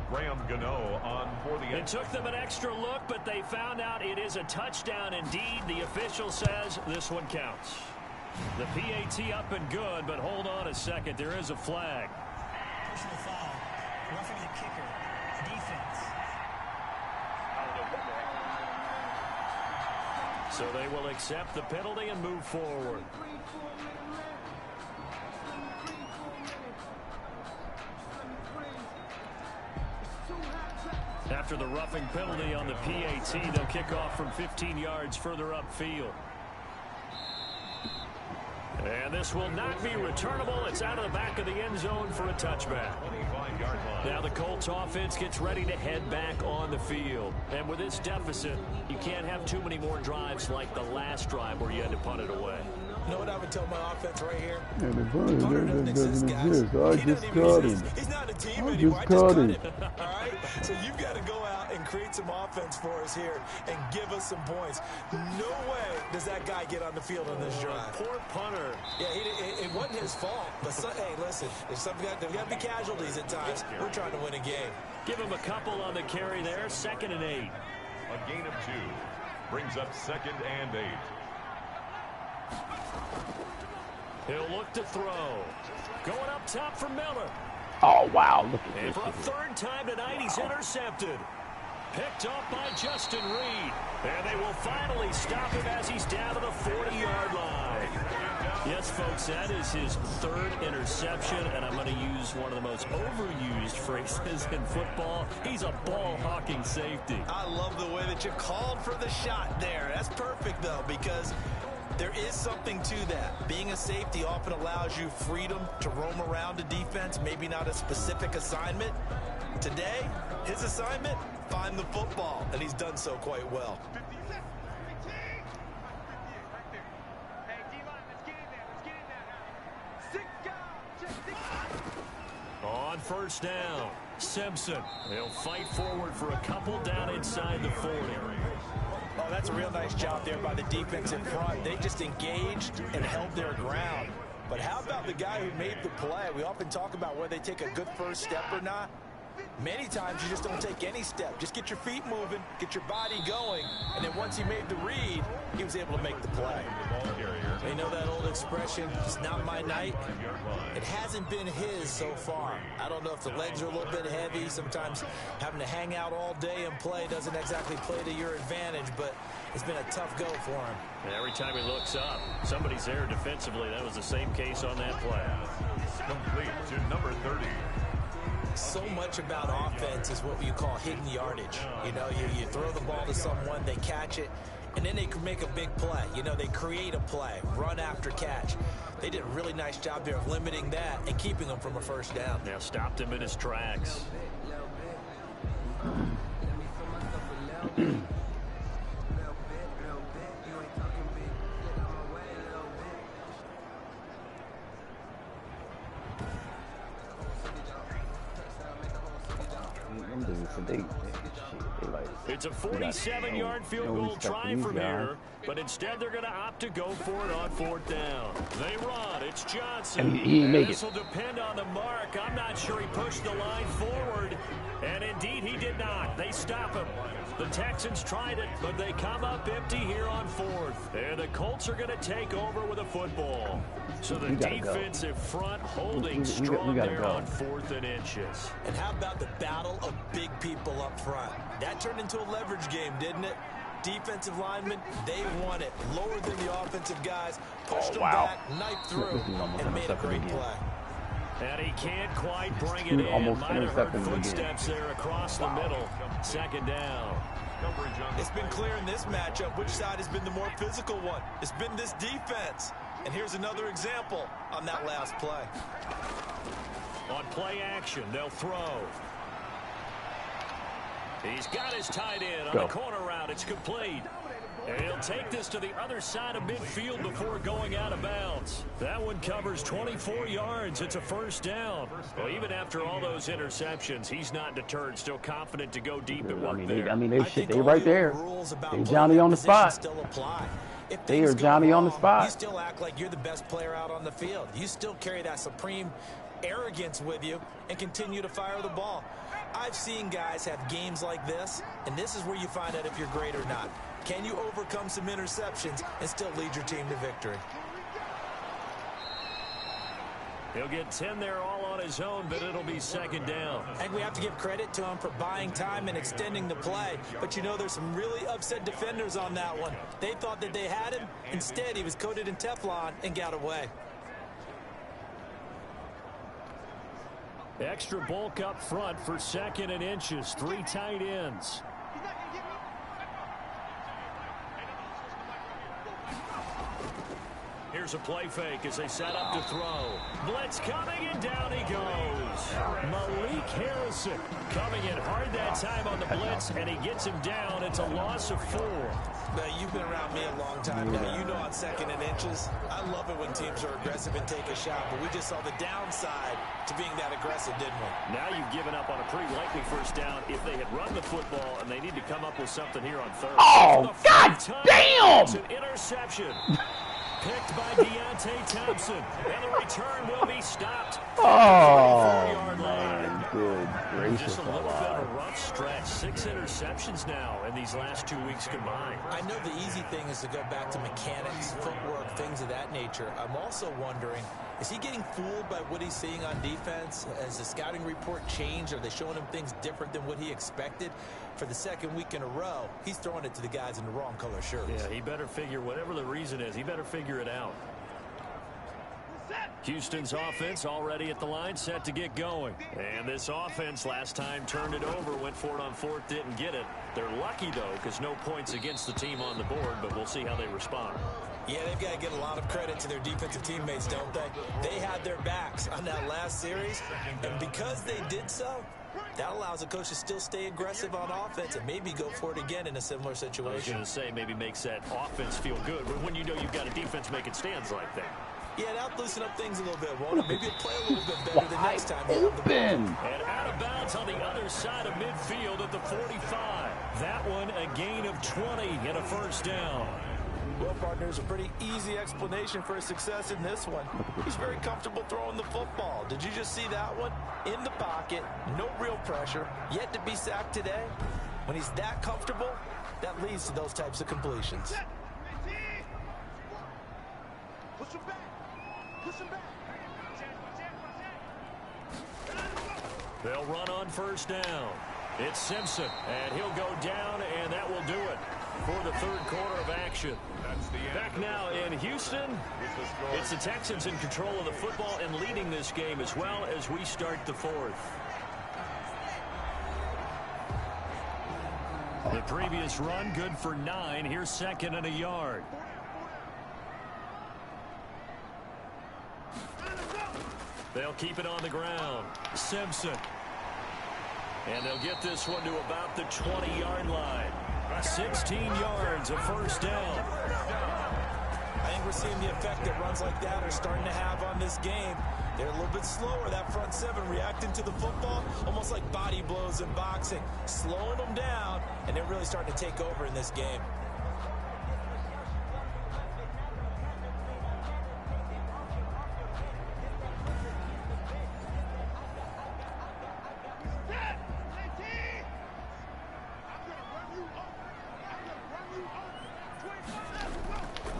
Graham Gano on for the It took them an extra look, but they found out it is a touchdown indeed. The official says this one counts. The PAT up and good, but hold on a second. There is a flag. Personal foul. Roughing the kicker. Defense. So they will accept the penalty and move forward. After the roughing penalty on the PAT, they'll kick off from 15 yards further upfield. And this will not be returnable. It's out of the back of the end zone for a touchback. 25-yard line. Now the Colts offense gets ready to head back on the field. And with this deficit, you can't have too many more drives like the last drive where you had to punt it away. You know what I would tell my offense right here? And the Punter doesn't exist, guys. I He just doesn't even cut exist. him. He's not a team I anymore. just I just cut cut him. him. All right? So you've got to go out and create some offense for us here and give us some points. No way does that guy get on the field on this drive. Poor punter. Yeah, it wasn't his fault. But hey, listen, there's got to be casualties at times. We're trying to win a game. Give him a couple on the carry there. 2nd and 8. A gain of 2 brings up 2nd and 8. He'll look to throw. Going up top for Miller. Oh, wow. Look at And this. for a 3rd time tonight, he's intercepted. Picked up by Justin Reed. And they will finally stop him as he's down to the 40-yard line. Yes, folks, that is his 3rd interception, and I'm going to use one of the most overused phrases in football. He's a ball-hawking safety. I love the way that you called for the shot there. That's perfect, though, because there is something to that. Being a safety often allows you freedom to roam around a defense, maybe not a specific assignment. Today, his assignment, find the football, and he's done so quite well. On 1st down, Simpson. He'll fight forward for a couple down inside the 40. Oh, that's a real nice job there by the defense in front. They just engaged and held their ground. But how about the guy who made the play? We often talk about whether they take a good first step or not. Many times you just don't take any step. Just get your feet moving, get your body going, and then once he made the read, he was able to make the play. You know that old expression, it's not my night? It hasn't been his so far. I don't know if the legs are a little bit heavy. Sometimes having to hang out all day and play doesn't exactly play to your advantage, but it's been a tough go for him. And every time he looks up, somebody's there defensively. That was the same case on that play. Complete to number 30. So much about offense is what you call hidden yardage. You know, you throw the ball to someone, they catch it, and then they can make a big play. You know, they create a play, run after catch. They did a really nice job there of limiting that and keeping him from a 1st down. Now stopped him in his tracks. It's a 47-yard field goal try from here, but instead they're going to opt to go for it on 4th down. They run. It's Johnson. And he didn't make it. This will depend on the mark. I'm not sure he pushed the line forward, and indeed he did not. They stop him. The Texans tried it, but they come up empty here on 4th. And the Colts are going to take over with a football. So the defensive front holding strong there on 4th and inches. And how about the battle of big people up front? That turned into a leverage game, didn't it? Defensive linemen, they won it. Lower than the offensive guys, pushed them back, knifed through, and made a great play. And he can't quite bring it in. Might have heard footsteps there across the middle. 2nd down. It's been clear in this matchup which side has been the more physical one. It's been this defense. And here's another example on that last play. On play action, they'll throw. He's got his tight end on the corner route. It's complete. And he'll take this to the other side of midfield before going out of bounds. That one covers 24 yards. It's a 1st down. Well, even after all those interceptions, he's not deterred. Still confident to go deep and work there. They right there. They Johnny on the spot. Still apply. If They are things go Johnny on the wrong, spot. you still act like you're the best player out on the field. You still carry that supreme arrogance with you and continue to fire the ball. I've seen guys have games like this, and this is where you find out if you're great or not. Can you overcome some interceptions and still lead your team to victory? He'll get 10 there all on his own, but it'll be second down. I think we have to give credit to him for buying time and extending the play. But, you know, there's some really upset defenders on that one. They thought that they had him. Instead, he was coated in Teflon and got away. Extra bulk up front for 2nd and inches. 3 tight ends. Here's a play fake as they set up to throw. Blitz coming, and down he goes. Malik Harrison coming in hard that time on the blitz, and he gets him down. It's a loss of 4. Now, you've been around me a long time now. You know on 2nd and inches, I love it when teams are aggressive and take a shot, but we just saw the downside to being that aggressive, didn't we? Now you've given up on a pretty likely first down if they had run the football, and they need to come up with something here on 3rd. Oh, God damn! It's an interception. Picked by Deontay Thompson, and the return will be stopped. Oh, 34-yard line. good gracious Just a little bit alive. of a rough stretch. 6 interceptions now in these last 2 weeks combined. I know the easy thing is to go back to mechanics, footwork, things of that nature. I'm also wondering, is he getting fooled by what he's seeing on defense? Has the scouting report changed? Are they showing him things different than what he expected? For the 2nd week in a row, he's throwing it to the guys in the wrong color shirts. Yeah, he better figure, whatever the reason is, he better figure it out. Houston's offense already at the line, set to get going. And this offense last time turned it over, went for it on 4th, didn't get it. They're lucky, though, because no points against the team on the board, but we'll see how they respond. Yeah, they've got to get a lot of credit to their defensive teammates, don't they? They had their backs on that last series, and because they did so, that allows the coach to still stay aggressive on offense and maybe go for it again in a similar I was situation. going to say maybe makes that offense feel good when you know you've got a defense making stands like that. Yeah, that'll loosen up things a little bit, won't it? Maybe he'll play a little bit better the next time they have the ball. Open. And out of bounds on the other side of midfield at the 45. That one a gain of 20 and a first down. Well, partners, a pretty easy explanation for his success in this one. He's very comfortable throwing the football. Did you just see that one? In the pocket, no real pressure, yet to be sacked today. When he's that comfortable, that leads to those types of completions. They'll run on first down. It's Simpson, and he'll go down, and that will do it for the 3rd quarter of action. That's the end. Back now in Houston, With the score. it's the Texans in control of the football and leading this game as well as we start the 4th. The previous run, good for 9. Here's 2nd and a yard. They'll keep it on the ground. Simpson. And they'll get this one to about the 20-yard line. 16 yards, a first down. I think we're seeing the effect that runs like that are starting to have on this game. They're a little bit slower, that front 7 reacting to the football, almost like body blows in boxing, slowing them down, and they're really starting to take over in this game.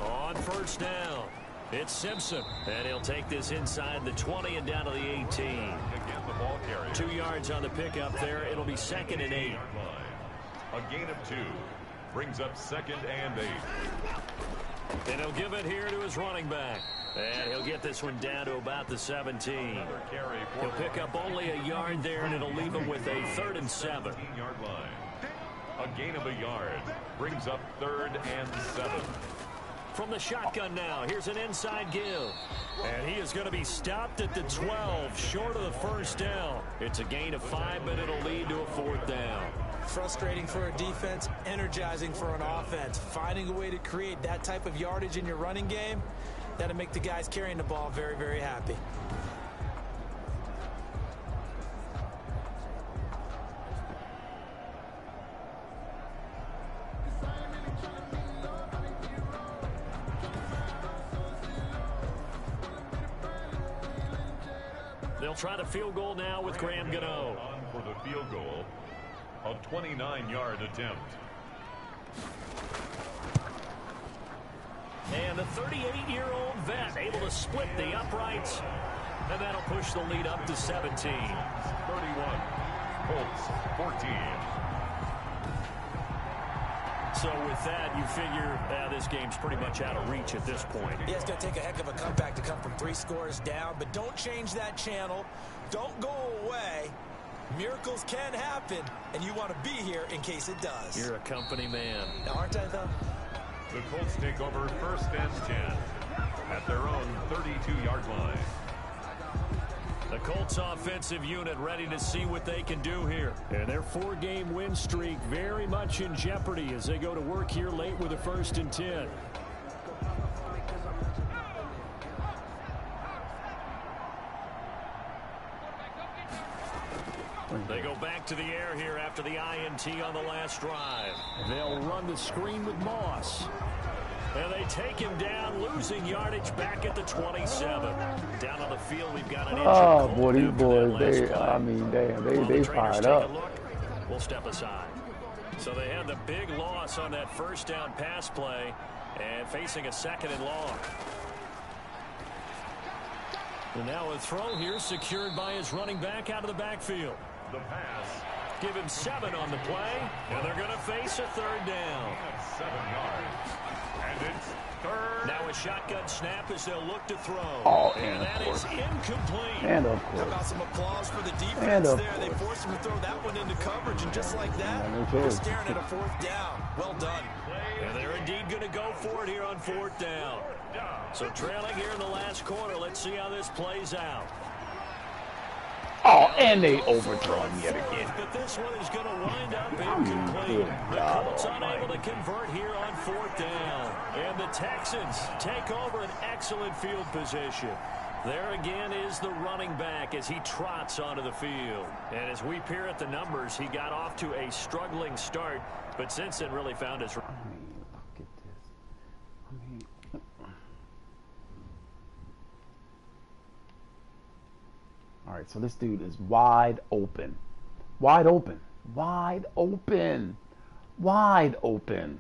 On first down, it's Simpson, and he'll take this inside the 20 and down to the 18. Again, the ball carrier. 2 yards on the pickup there. It'll be 2nd and 8. A gain of 2 brings up 2nd and 8. And he'll give it here to his running back. And he'll get this one down to about the 17. Another carry for He'll pick up only a yard there, and it'll leave him with a 3rd and 7. 15-yard line. A gain of a yard brings up 3rd and 7. From the shotgun now, here's an inside give. And he is going to be stopped at the 12, short of the first down. It's a gain of 5, but it'll lead to a 4th down. Frustrating for a defense, energizing for an offense. Finding a way to create that type of yardage in your running game, that'll make the guys carrying the ball very, very happy. They'll try the field goal now with Graham Gano. On for the field goal, a 29-yard attempt. And the 38-year-old vet able to split the uprights. And that'll push the lead up to 17. 31. Colts 14. So with that, you figure this game's pretty much out of reach at this point. Yeah, it's going to take a heck of a comeback to come from 3 scores down, but don't change that channel. Don't go away. Miracles can happen, and you want to be here in case it does. You're a company man. Now, aren't I, though? The Colts take over 1st and 10 at their own 32-yard line. The Colts offensive unit ready to see what they can do here. And their 4-game win streak very much in jeopardy as they go to work here late with a 1st and 10. They go back to the air here after the INT on the last drive. They'll run the screen with Moss. And they take him down, losing yardage back at the 27. Down on the field, we've got an injured Colt. Boy, these boys, they They fired up. We'll step aside. So they had the big loss on that 1st down pass play and facing a 2nd and long. And now a throw here secured by his running back out of the backfield. The pass. Give him 7 on the play, and they're going to face a 3rd down. 7 yards. And it's 3rd. Now a shotgun snap as they'll look to throw. And that is incomplete. And of How course. about some applause for the And defense of there? They course. forced him to throw that one into coverage, and just like that, Yeah, we're staring at a 4th down. Well done. And they're indeed going to go for it here on 4th down. So trailing here in the last quarter. Let's see how this plays out. And they overthrow him yet again. But this one is going to wind up incomplete. The Colts unable to convert here on 4th down. And the Texans take over an excellent field position. There again is the running back as he trots onto the field. And as we peer at the numbers, he got off to a struggling start, but since then really found his... Look at this. All right, so this dude is wide open. Wide open. Wide open. Wide open.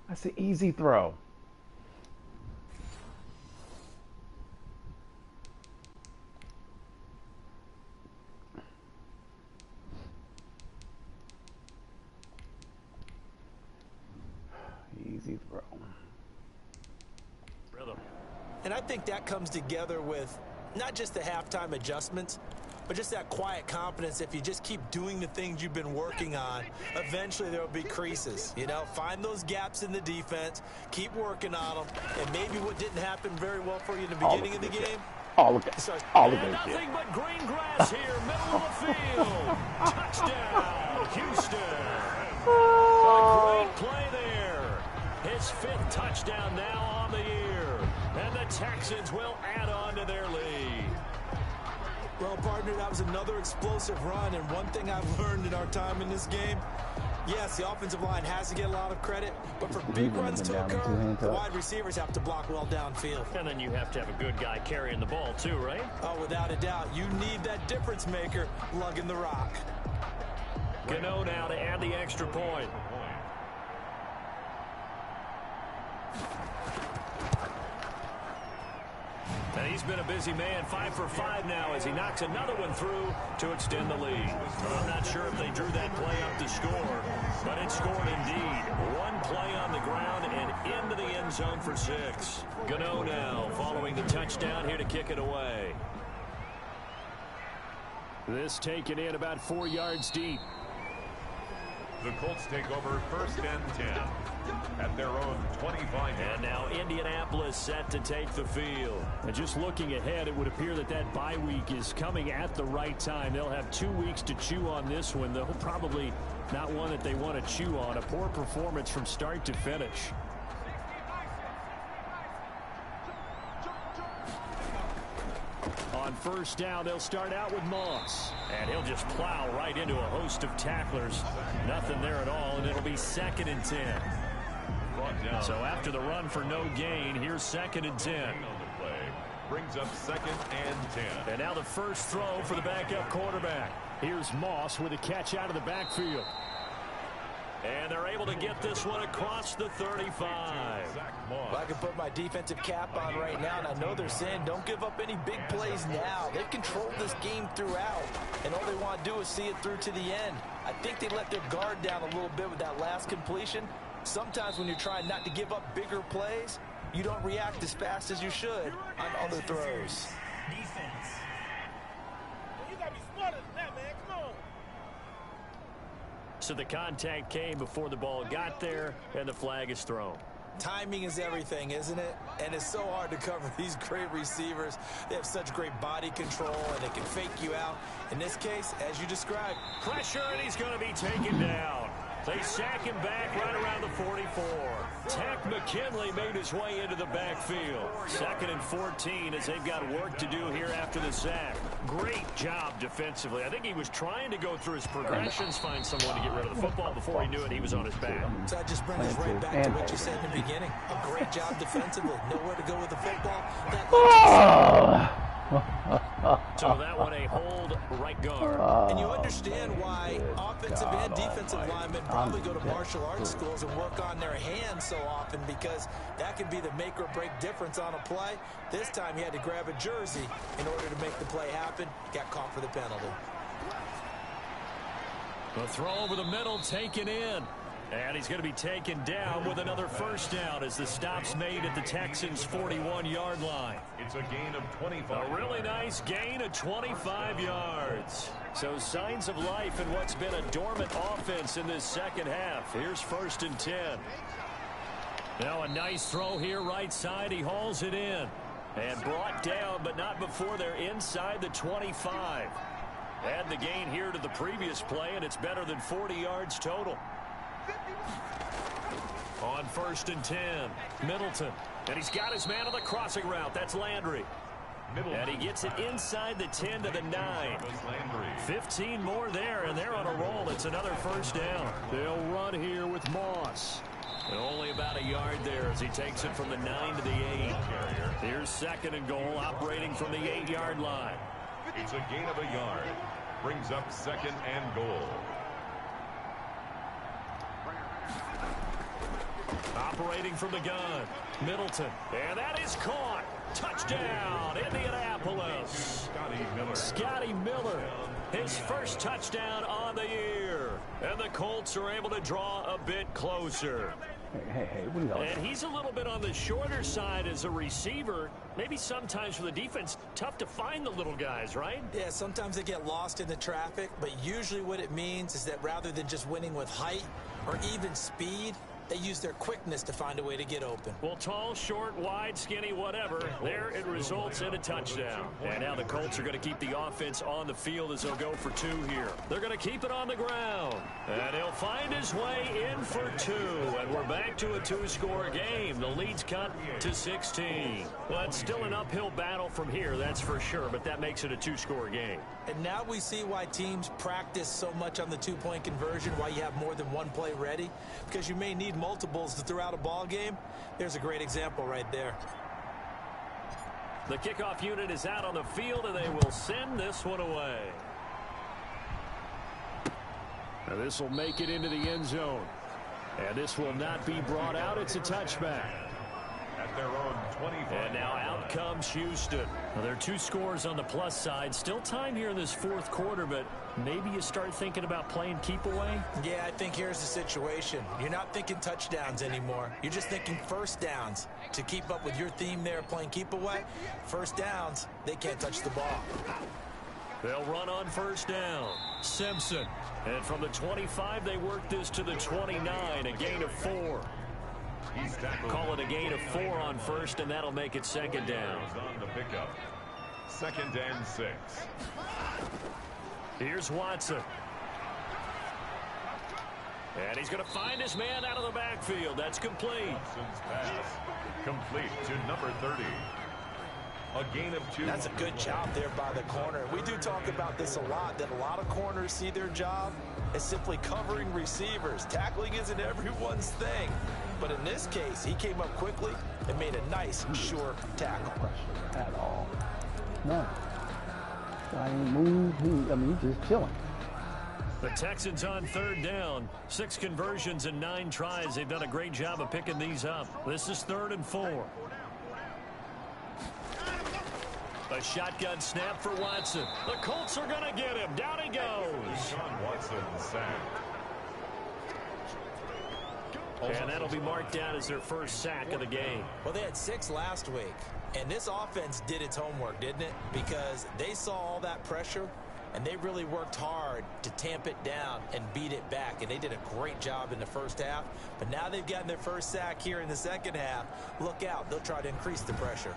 That's an easy throw. Easy throw. And I think that comes together with not just the halftime adjustments, but just that quiet confidence. If you just keep doing the things you've been working on, eventually there will be creases. You know, find those gaps in the defense, keep working on them, and maybe what didn't happen very well for you in the beginning of the game. Look at this. Nothing but green grass here, middle of the field. Touchdown, Houston. A great play there. His 5th touchdown now on the year. And the Texans will add on to their lead. Well, partner, that was another explosive run, and one thing I've learned in our time in this game, yes, the offensive line has to get a lot of credit, but for big runs to occur, the wide receivers have to block well downfield. And then you have to have a good guy carrying the ball too, right? Oh, without a doubt. You need that difference maker lugging the rock. Gano now to add the extra point. And he's been a busy man, 5 for 5 now as he knocks another one through to extend the lead. I'm not sure if they drew that play up to score, but it scored indeed. One play on the ground and into the end zone for 6. Gano now following the touchdown here to kick it away. This taken in about 4 yards deep. The Colts take over 1st and 10 at their own 25. And now Indianapolis set to take the field. And just looking ahead, it would appear that that bye week is coming at the right time. They'll have 2 weeks to chew on this one, though probably not one that they want to chew on. A poor performance from start to finish. On 1st down, they'll start out with Moss. And he'll just plow right into a host of tacklers. Nothing there at all, and it'll be 2nd and 10. So after the run for no gain, here's 2nd and 10. Brings up 2nd and 10. And now the first throw for the backup quarterback. Here's Moss with a catch out of the backfield. And they're able to get this one across the 35. Well, I can put my defensive cap on right now, and I know they're saying don't give up any big plays now. They've controlled this game throughout, and all they want to do is see it through to the end. I think they let their guard down a little bit with that last completion. Sometimes when you're trying not to give up bigger plays, you don't react as fast as you should on other throws. Defense. You got to be smarter than that, man. Come on. So the contact came before the ball got there, and the flag is thrown. Timing is everything, isn't it? And it's so hard to cover these great receivers. They have such great body control, and they can fake you out. In this case, as you described, Pressure, and he's going to be taken down. They sack him back right around the 44. Takk McKinley made his way into the backfield. 2nd and 14 as they've got work to do here after the sack. Great job defensively. I think he was trying to go through his progressions, find someone to get rid of the football. Before he knew it, he was on his back. so that just brings us right back to what you said in the beginning. A great job defensively. Nowhere to go with the football. So that one a hold right guard. And you understand why offensive and defensive linemen probably go to martial arts schools and work on their hands so often, because that can be the make or break difference on a play. This time he had to grab a jersey in order to make the play happen. Got caught for the penalty. The throw over the middle taken in. And he's going to be taken down with another first down as the stop's made at the Texans' 41-yard line. It's a gain of 25. A really nice gain of 25 yards. So signs of life in what's been a dormant offense in this second half. Here's 1st and 10. Now a nice throw here right side. He hauls it in. And brought down, but not before they're inside the 25. Add the gain here to the previous play, and it's better than 40 yards total. On 1st and 10, Middleton. And he's got his man on the crossing route. That's Landry. And he gets it inside the 10 to the 9. 15 more there, and they're on a roll. It's another first down. They'll run here with Moss. And only about a yard there as he takes it from the 9 to the 8. Here's 2nd and goal, operating from the 8-yard line. It's a gain of a yard. Brings up 2nd and goal. Operating from the gun, Middleton. And that is caught. Touchdown, Indianapolis. Scotty Miller, his first touchdown on the year. And the Colts are able to draw a bit closer. Hey, what are you doing? And he's a little bit on the shorter side as a receiver. Maybe sometimes for the defense, tough to find the little guys, right? Yeah, sometimes they get lost in the traffic, but usually what it means is that rather than just winning with height or even speed, they use their quickness to find a way to get open. Well, tall, short, wide, skinny, whatever, there it results in a touchdown. And now the Colts are going to keep the offense on the field as they'll go for 2 here. They're going to keep it on the ground. And he'll find his way in for 2. And we're back to a 2-score game. The lead's cut to 16. Well, it's still an uphill battle from here, that's for sure, but that makes it a 2-score game. And now we see why teams practice so much on the 2-point conversion, why you have more than one play ready, because you may need multiples to throw out a ball game. There's a great example right there. The kickoff unit is out on the field, and they will send this one away. Now this will make it into the end zone. And this will not be brought out. It's a touchback. At their own 25. And now out comes Houston. Well, there are 2 scores on the plus side. Still time here in this 4th quarter, but maybe you start thinking about playing keep away? Yeah, I think here's the situation. You're not thinking touchdowns anymore. You're just thinking first downs. To keep up with your theme there, playing keep away, first downs, they can't touch the ball. They'll run on first down. Simpson. And from the 25, they work this to the 29, a gain of 4. Call it a gain of 4 on first, and that'll make it 2nd down. On the pickup. 2nd and 6. Here's Watson. And he's going to find his man out of the backfield. That's complete. Watson's pass complete to number 30. A gain of 2. That's a good job there by the corner. We do talk about this a lot, that a lot of corners see their job as simply covering receivers. Tackling isn't everyone's thing. But in this case, he came up quickly and made a nice, sure tackle. Pressure at all. No. I ain't moved. I mean, he's just chilling. The Texans on 3rd down. 6 conversions and 9 tries. They've done a great job of picking these up. This is 3rd and 4. A shotgun snap for Watson. The Colts are going to get him. Down he goes. Sean Watson sacked. And that'll be marked down as their first sack of the game. Well, they had 6 last week, and this offense did its homework, didn't it? Because they saw all that pressure, and they really worked hard to tamp it down and beat it back, and they did a great job in the first half. But now they've gotten their first sack here in the second half. Look out. They'll try to increase the pressure.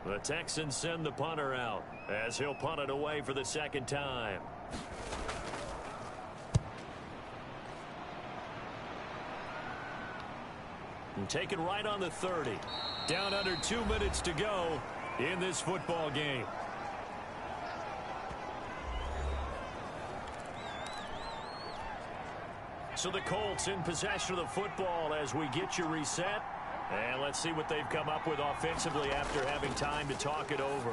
The Texans send the punter out as he'll punt it away for the second time. And taken right on the 30. Down under 2 minutes to go in this football game. So the Colts in possession of the football as we get you reset. And let's see what they've come up with offensively after having time to talk it over.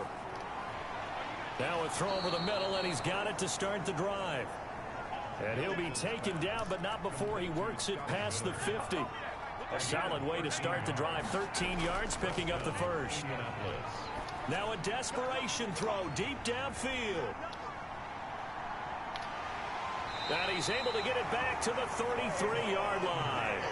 Now a throw over the middle, and he's got it to start the drive. And he'll be taken down, but not before he works it past the 50. A solid way to start the drive. 13 yards, picking up the first. Now a desperation throw deep downfield. And he's able to get it back to the 33-yard line.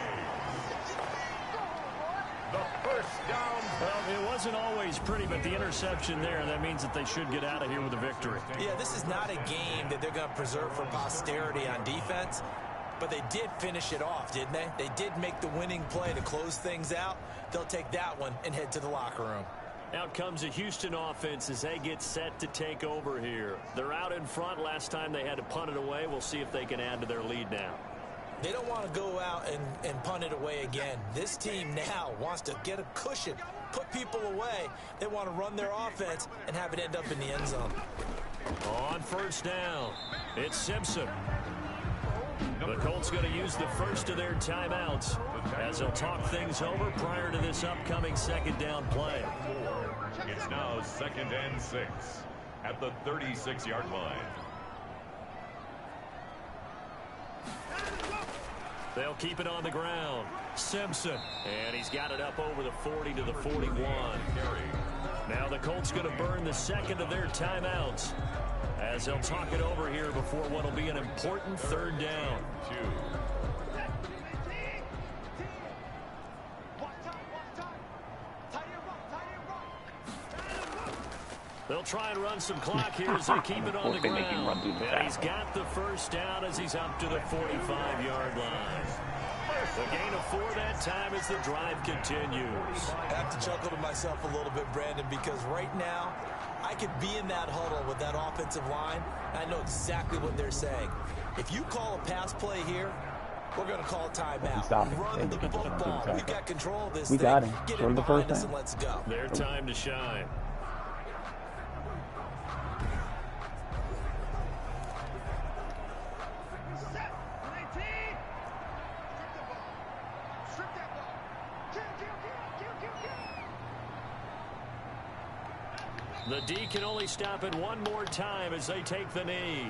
The first down. Well, it wasn't always pretty, but the interception there, that means that they should get out of here with a victory. Yeah, this is not a game that they're going to preserve for posterity on defense, but they did finish it off, didn't they? They did make the winning play to close things out. They'll take that one and head to the locker room. Out comes a Houston offense as they get set to take over here. They're out in front. Last time they had to punt it away. We'll see if they can add to their lead now. They don't want to go out and punt it away again. This team now wants to get a cushion, put people away. They want to run their offense and have it end up in the end zone. On first down, it's Simpson. The Colts going to use the first of their timeouts as they'll talk things over prior to this upcoming second down play. It's now 2nd and 6 at the 36-yard line. They'll keep it on the ground. Simpson. And he's got it up over the 40 to the 41. Now the Colts going to burn the second of their timeouts as they'll talk it over here before what will be an important 3rd down. 2. They'll try and run some clock here as they keep it on the ground. And he's got the first down as he's up to the 45-yard line. The gain of 4 that time as the drive continues. I have to chuckle to myself a little bit, Brandon, because right now I could be in that huddle with that offensive line, and I know exactly what they're saying. If you call a pass play here, we're going to call a timeout. Run the football. We've got control of this thing. We got him. Get it behind us and let's go. Their time to shine. The D can only stop it one more time as they take the knee.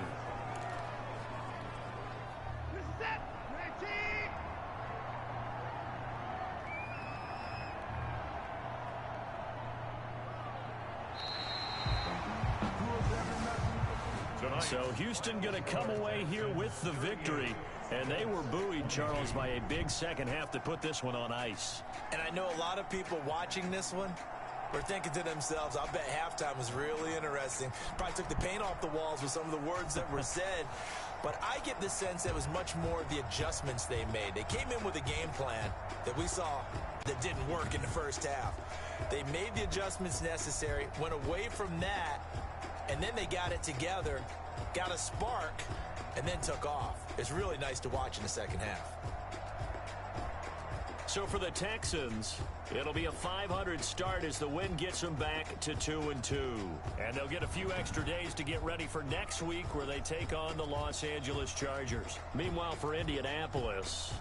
So Houston going to come away here with the victory. And they were buoyed, Charles, by a big second half to put this one on ice. And I know a lot of people watching this one were thinking to themselves, I bet halftime was really interesting. Probably took the paint off the walls with some of the words that were said. But I get the sense that it was much more the adjustments they made. They came in with a game plan that we saw that didn't work in the first half. They made the adjustments necessary, went away from that, and then they got it together, got a spark, and then took off. It's really nice to watch in the second half. So for the Texans, it'll be a .500 start as the win gets them back to 2-2. And they'll get a few extra days to get ready for next week where they take on the Los Angeles Chargers. Meanwhile, for Indianapolis,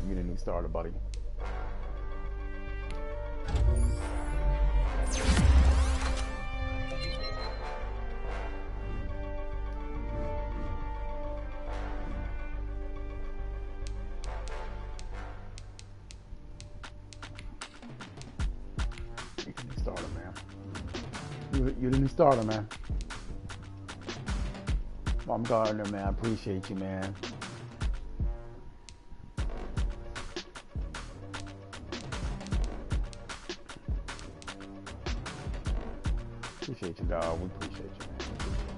You didn't start it, buddy. You didn't start it, man. You didn't start it, man. I'm Gardner, man. I appreciate you, man. Appreciate you, dog. We appreciate you, man.